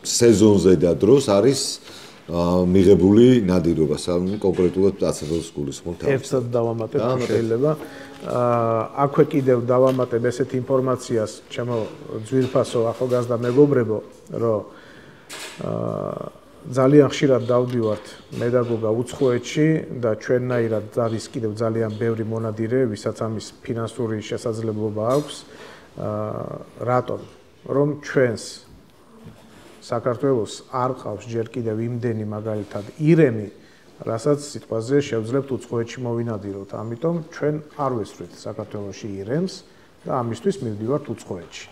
სეზონზე და დროს არის მიღებული ნადირობა, კონკრეტულად მტაცებელს გულისხმობ თავს. ერთად დავამატებ შეიძლება. აქვე კიდევ დავამატებ ესეთ ინფორმაციას, ჩემო ძვირფასო ახალგაზრდა მეგობრებო, რომ ძალიან ხშირად დავდივართ მე და გოგა უცხოეთში და ჩვენნაირად არის კიდევ ძალიან ბევრი მონადირე, ვისაც ამის ფინანსური შესაძლებლობა აქვს. რატომ? რომ ჩვენს საქართველოს არ ყავს ჯერ კიდევ იმდენი მაგალითად ირემი, რასაც სიტყვაზე შევძლებთ უცხოეთში მოვინადიროთ. ამიტომ ჩვენ არ ვესვრით საქართველოში ირემს და ამისთვის მივდივართ უცხოეთში.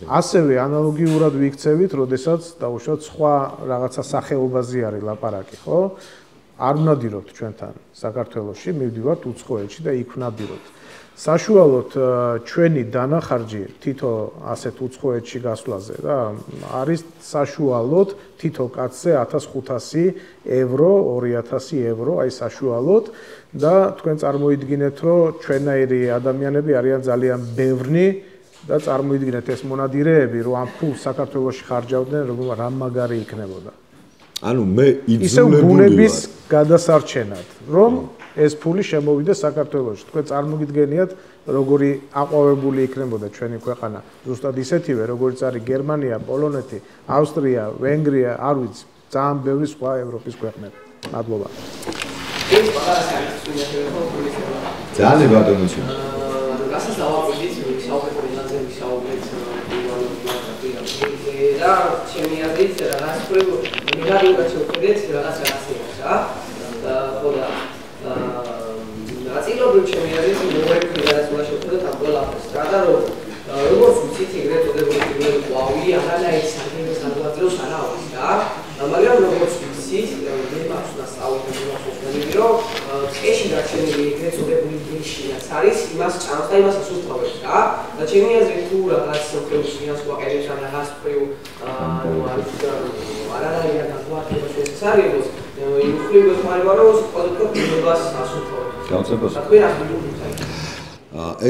ასევე ანალოგიურად ვიქცევით, როდესაც დაუშვათ სხვა რაღაცა სახეობაზე არის ლაპარაკი, ხო? არ ვნადირობთ ჩვენთან საქართველოში, მივდივართ უცხოეთში და იქ ვნადირობთ. საშუალოდ ჩვენი დანახარჯი თითო ასეთ უცხოეთში გასვლაზე რა არის საშუალოდ თითო კაცზე 1500 евро, 2000 евро, აი საშუალოდ და თქვენ წარმოიდგინეთ, რომ ჩვენაირი ადამიანები არიან ძალიან ბევრნი და წარმოიდგინეთ ეს მონადირეები, რომ ამ ფულს საქართველოში ხარჯავდნენ, რა მაგარი იქნებოდა. ანუ მე ისევ იძულებული ბუნების გადასარჩენად, რომ ეს ფული შემოვიდეს საქართველოში. თქვენ წარმოგიდგენიათ, როგორი აყვავებული იქნებოდა ჩვენი ქვეყანა. ზუსტად ისეთივე, როგორც არის გერმანია, პოლონეთი, ავსტრია, ვენგრია, არ ვიცი, ძალიან ბევრი სხვა ევროპის ქვეყნები. მადლობა. ძალიან ბატონო ჩემო. რასაც დავაკვირდით, საუბრობაზე ვისაუბრეთ და ჩემი აზრით რაღაც მიგარიურაც ვხედეთ რაღაცას რა. ხო და ნაწილობრივ ჩემი აზრით მოგვექნება რაც უნდა შევხედოთ ამ ყველაფერს რა და როგორც ვიცით ეგრეთ წოდებული პირველი ყვავი აღანაირ საგენს ადგილას არა არის რა მაგრამ როგორც ვიცით მე მაქვს დასავლეთ ევროპაში რომ წეში გაჩენილი ეგრეთ წოდებული დეშინაც არის იმას ჭამს და იმას ასუსტავებს რა და ჩემი აზრით თუ რაღაც სოფლის ფინანს ვაყენებს ან რაღაც პრიუ არანაირად აღვარდება ეს არის იმხრივ ხმარება რომ ყოველდღე ბიზნეს ასუსტავებს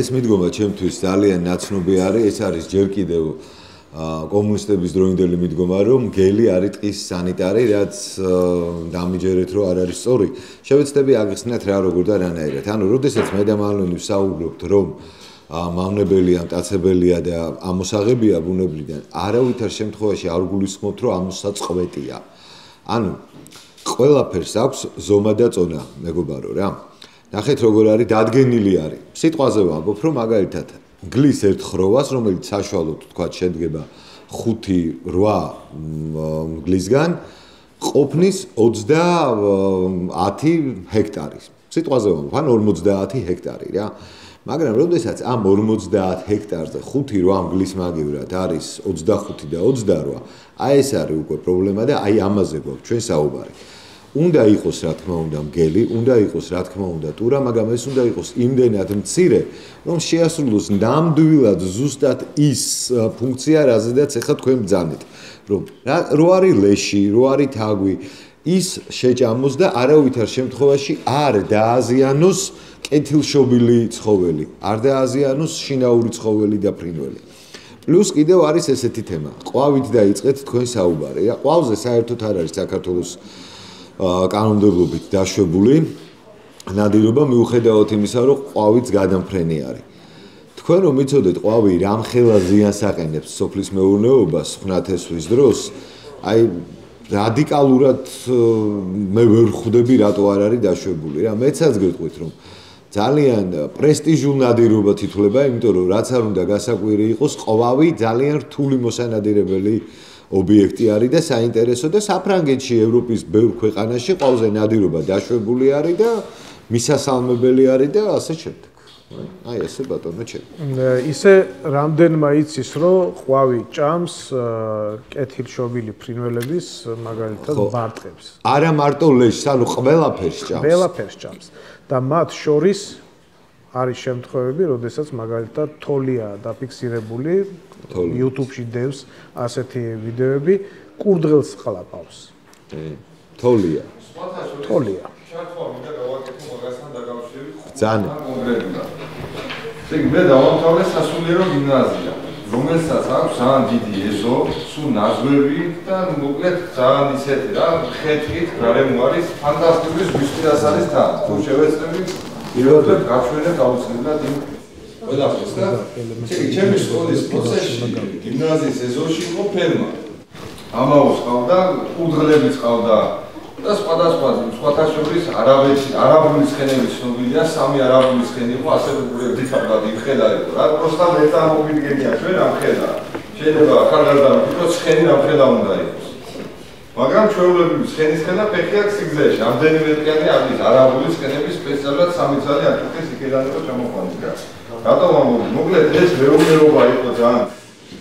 ეს მიდგომა ჩემთვის ძალიან ნაცნობი არის, ეს არის ჯერ კიდევ კომუნისტების დროინდელი მიდგომა, რომ გელი არის ტყის სანიტარი, რაც დამიჯერეთ, რომ არ არის სწორი. შევეცდები აგხსნათ რა როგორ და რანაირად. ანუ, როდესაც მე და მალონი ვსაუბრობთ, რომ მავნებელია, მტაცებელია და ამოსაღებია ბუნებიდან, არავითარ შემთხვევაში არ გულისხმობთ, რომ ამოსაწყვეტია. ანუ, ყველაფერს აქვს ზომა და წონა, მეგობარო რა. ნახეთ როგორ არის დადგენილი არის. სიტყვაზე ვამბობ, რომ მაგალითად გლის ერთ ხროვას, რომელიც საშუალოდ თქვა შედგება 5-8 გლისგან, ყოფნის 30 ჰექტარის. სიტყვაზე ვამბობ, ან 50 ჰექტარი რა. მაგრამ როდესაც ამ 50 ჰექტარზე 5-8 გლის მაგივრად არის 25 და 28, აი ეს არის უკვე პრობლემა და აი ამაზე გვაქვს ჩვენ საუბარი. უნდა იყოს რა თქმა უნდა მგელი, უნდა იყოს რა თქმა უნდა ტურა, მაგრამ ეს უნდა იყოს იმდენად მცირე, რომ შეასრულოს ნამდვილად ზუსტად ის ფუნქცია, რაზედაც ახლა თქვენ ბრძანეთ, რომ რო არის ლეში, რო არის თაგვი, ის შეჭამოს და არავითარ შემთხვევაში არ დააზიანოს კეთილშობილი ცხოველი, არ დააზიანოს შინაური ცხოველი და ფრინველი. პლუს კიდევ არის ესეთი თემა. ყვავით დაიწყეთ თქვენ საუბარი. ყვავზე საერთოდ არ არის საქართველოს კანონმდებლობით დაშვებული ნადირობა მიუხედავად იმისა, რომ ყვავიც გადამფრენი არის. თქვენ რომ იცოდეთ ყვავი რამხელა ზიანს აყენებს სოფლის მეურნეობას ხვნათესვის დროს, აი რადიკალურად მე ვერ ხვდები რატო არ არის დაშვებული რა. მეცაც გეტყვით რომ ძალიან პრესტიჟულ ნადირობად ითვლება, იმიტომ რომ რაც არ უნდა გასაკვირი იყოს, ყვავი ძალიან რთული მოსანადირებელი ობიექტი არის და საინტერესო და საფრანგეთში, ევროპის ბევრ ქვეყანაში ყვავზე ნადირობა დაშვებული არის და მისასალმებელი არის და ასე შემდეგ. აი ესე ბატონო ჩემ. ისე რამდენმა იცის, რომ ყვავი ჭამს კეთილშობილი ფრინველების მაგალითად ბარტყებს. არა მარტო ლეშს, ანუ ყველაფერს ჭამს. ყველაფერს ჭამს და მათ შორის არის შემთხვევები, როდესაც მაგალითად თოლია დაფიქსირებული, YouTube-ში დევს ასეთი ვიდეოები, კურდღელს ყლაპავს. თოლია. თოლია. შართხვა მინდა გავაკეთო მაგასთან დაკავშირებით. ძალიან კონკრეტულად. ეგ მე დავამთავრე სასულიერო გიმნაზია. რომელსაც აქვს ძალიან დიდი ეზო, სულ ნაზვები და მოკლედ ძალიან ისეთი რა, ხეთქით გარემო არის ფანტასტიკური ზღვისპირას არის თან. თუ შევეცდები, პირველად გაჩვენებთ აუცილებლად იმ ყველაფერს და ჩემი სკოლის პროცესში გიმნაზიის ეზოში იყო ფერმა. ამაოს ყავდა, კურდღლები ყავდა და სხვადასხვა სხვათა შორის არაბული ცხენები ცნობილია, 3 არაბული ცხენი იყო, ასევე დიდხანად იმხედა იყო რა, პროსტა მე წარმოვიდგენია ჩვენ ამ ხედა. შეიძლება ახალგაზრდა ვიყოს ცხენი რა ხედა უნდა იყოს. მაგრამ ჩვეულებრივი ცხენის ხედა ფეხი აქვს სიგრძეში. ამდენივე დღიანი არის არაბული ცხენების სპეციალურად 3 წელი აკეთეს იქედან იყო ჩამოყვანილი რა. რატომ ამბობ? მოკლედ ეს მეურნეობა იყო ძალიან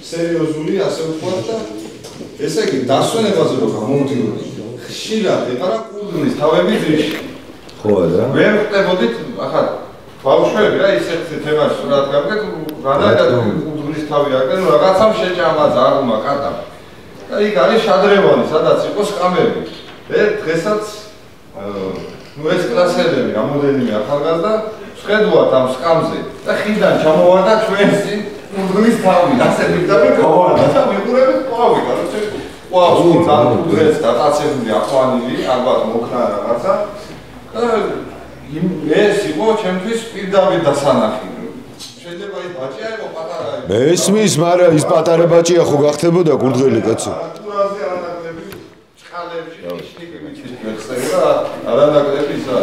სერიოზული, ასე ვთქვათ და ესე იგი დასვენებაზე რო გამომდიოდი ხშირად ეყარა კურდღლის თავები ძირში. ხო რა. ვერ ხდებოდით ახლა ბავშვები რა ისეთ თემას სწორად გავგეთ, რადგან კურდღლის თავი აგენ რაღაცამ შეჭამა ზარმა კატა. და იქ არის შადრევანი, სადაც იყო სკამები. დღესაც ეს კლასელები რამოდენიმე ახალგაზრდა შედუათ ამ სკამზე და ხიდან ჩამოვარდა ჩვენს კურდღლის თავი, ასე ვიდაბი გავარდა და მიყურებით ყვავი, კაროჩე ყვავს უნდა კურდღელს დატაცებული აყვანილი, ალბათ მოქნა რაღაცა და ეს იყო ჩემთვის პირდაპირ დასანახი. შეიძლება ის ბაჭია იყო პატარა. მესმის, მაგრამ ის პატარა ბაჭია ხო გახდებოდა კურდღელი კაცო. კურაზე არანაკლები წყალებში შტიკებით მეხსევა, არანაკლები ისა.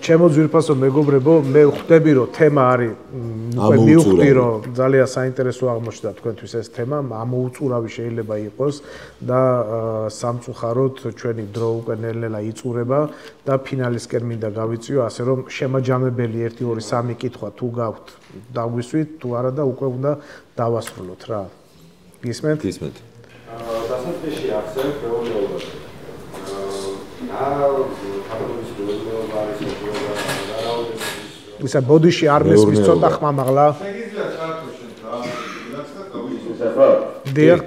ჩემო ძვირფასო მეგობრებო, მე ხვდები რომ თემა არის მივხვდი რომ ძალიან საინტერესო აღმოჩნდა თქვენთვის ეს თემა, ამოუწურავი შეიძლება იყოს და სამწუხაროდ ჩვენი დრო უკვე ნელ-ნელა იწურება და ფინალისკენ მინდა გავიწიო, ასე რომ შემაჯამებელი 1 2 3 კითხვა თუ გაქვთ დაგვისვით, თუ არა და უკვე უნდა დავასრულოთ რა. გისმენთ? გისმენთ. დასაწყისში ახსენეთ მეურნეობას. ისა ბოდიში არ მესმის ცოტა ხმა მაღლა. შეგიძლია ჩართო შენ რა, რაღაცა გავიზუსტე.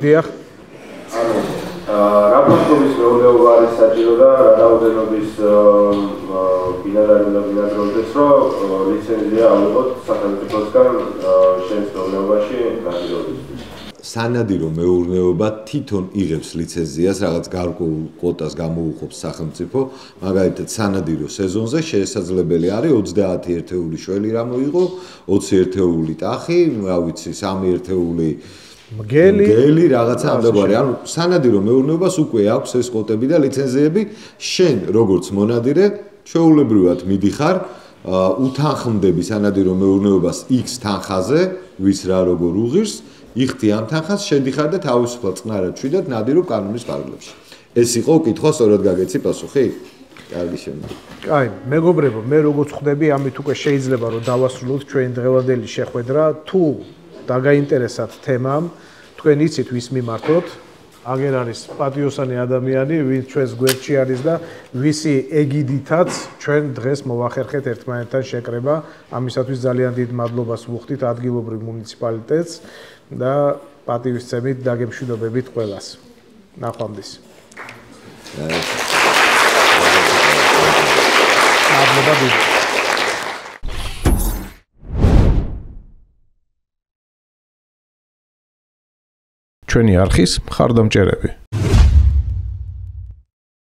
დიახ. რამოდენობის მეურნეობა არის საჭირო და რაოდენობის ბინადრობდეს, რომ ლიცენზია ავიღოთ სახელმწიფოსგან შენს მეურნეობაში გადაიდოდისთვის. სანადირო მეურნეობა თვითონ იღებს ლიცენზიას, რაღაც გარკვეულ კვოტას გამოუხობს სახელმწიფო, მაგალითად სანადირო სეზონზე შესაძლებელი არის 30 ერთეული შველი რა მოიღო, 20 ერთეული ტახი, რა ვიცი, 3 ერთეული მგელი რაღაცა ამდაგვარი. ანუ სანადირო მეურნეობას უკვე აქვს ეს კვოტები და ლიცენზიები, შენ როგორც მონადირე ჩვეულებრივად მიდიხარ უთანხმდები სანადირო მეურნეობას X თანხაზე, ვის რა როგორ უღირს, იხდი ამ თანხას, შედიხარ და თავისუფლად წყნარად შვიდად ნადირობ კანონის ფარგლებში. ეს იყო კითხვა, სწორად გაგეცი პასუხი? კარგი შემდგომ. კაი, მეგობრებო, მე როგორც ხვდები, ამით უკვე შეიძლება რომ დავასრულოთ ჩვენი დღევანდელი შეხვედრა. თუ დაგაინტერესათ თემამ, თქვენ იცით ვის მიმართოთ. აგერ არის პატიოსანი ადამიანი, ვინც ჩვენს გვერდში არის და ვისი ეგიდითაც ჩვენ დღეს მოვახერხეთ ერთმანეთთან შეკრება. ამისათვის ძალიან დიდ მადლობას ვუხდით ადგილობრივ მუნიციპალიტეტს და პატივისცემით დაგემშვიდობებით ყველას. ნახვამდის. მადლობა დიდი. ჩვენი არხის მხარდამჭერები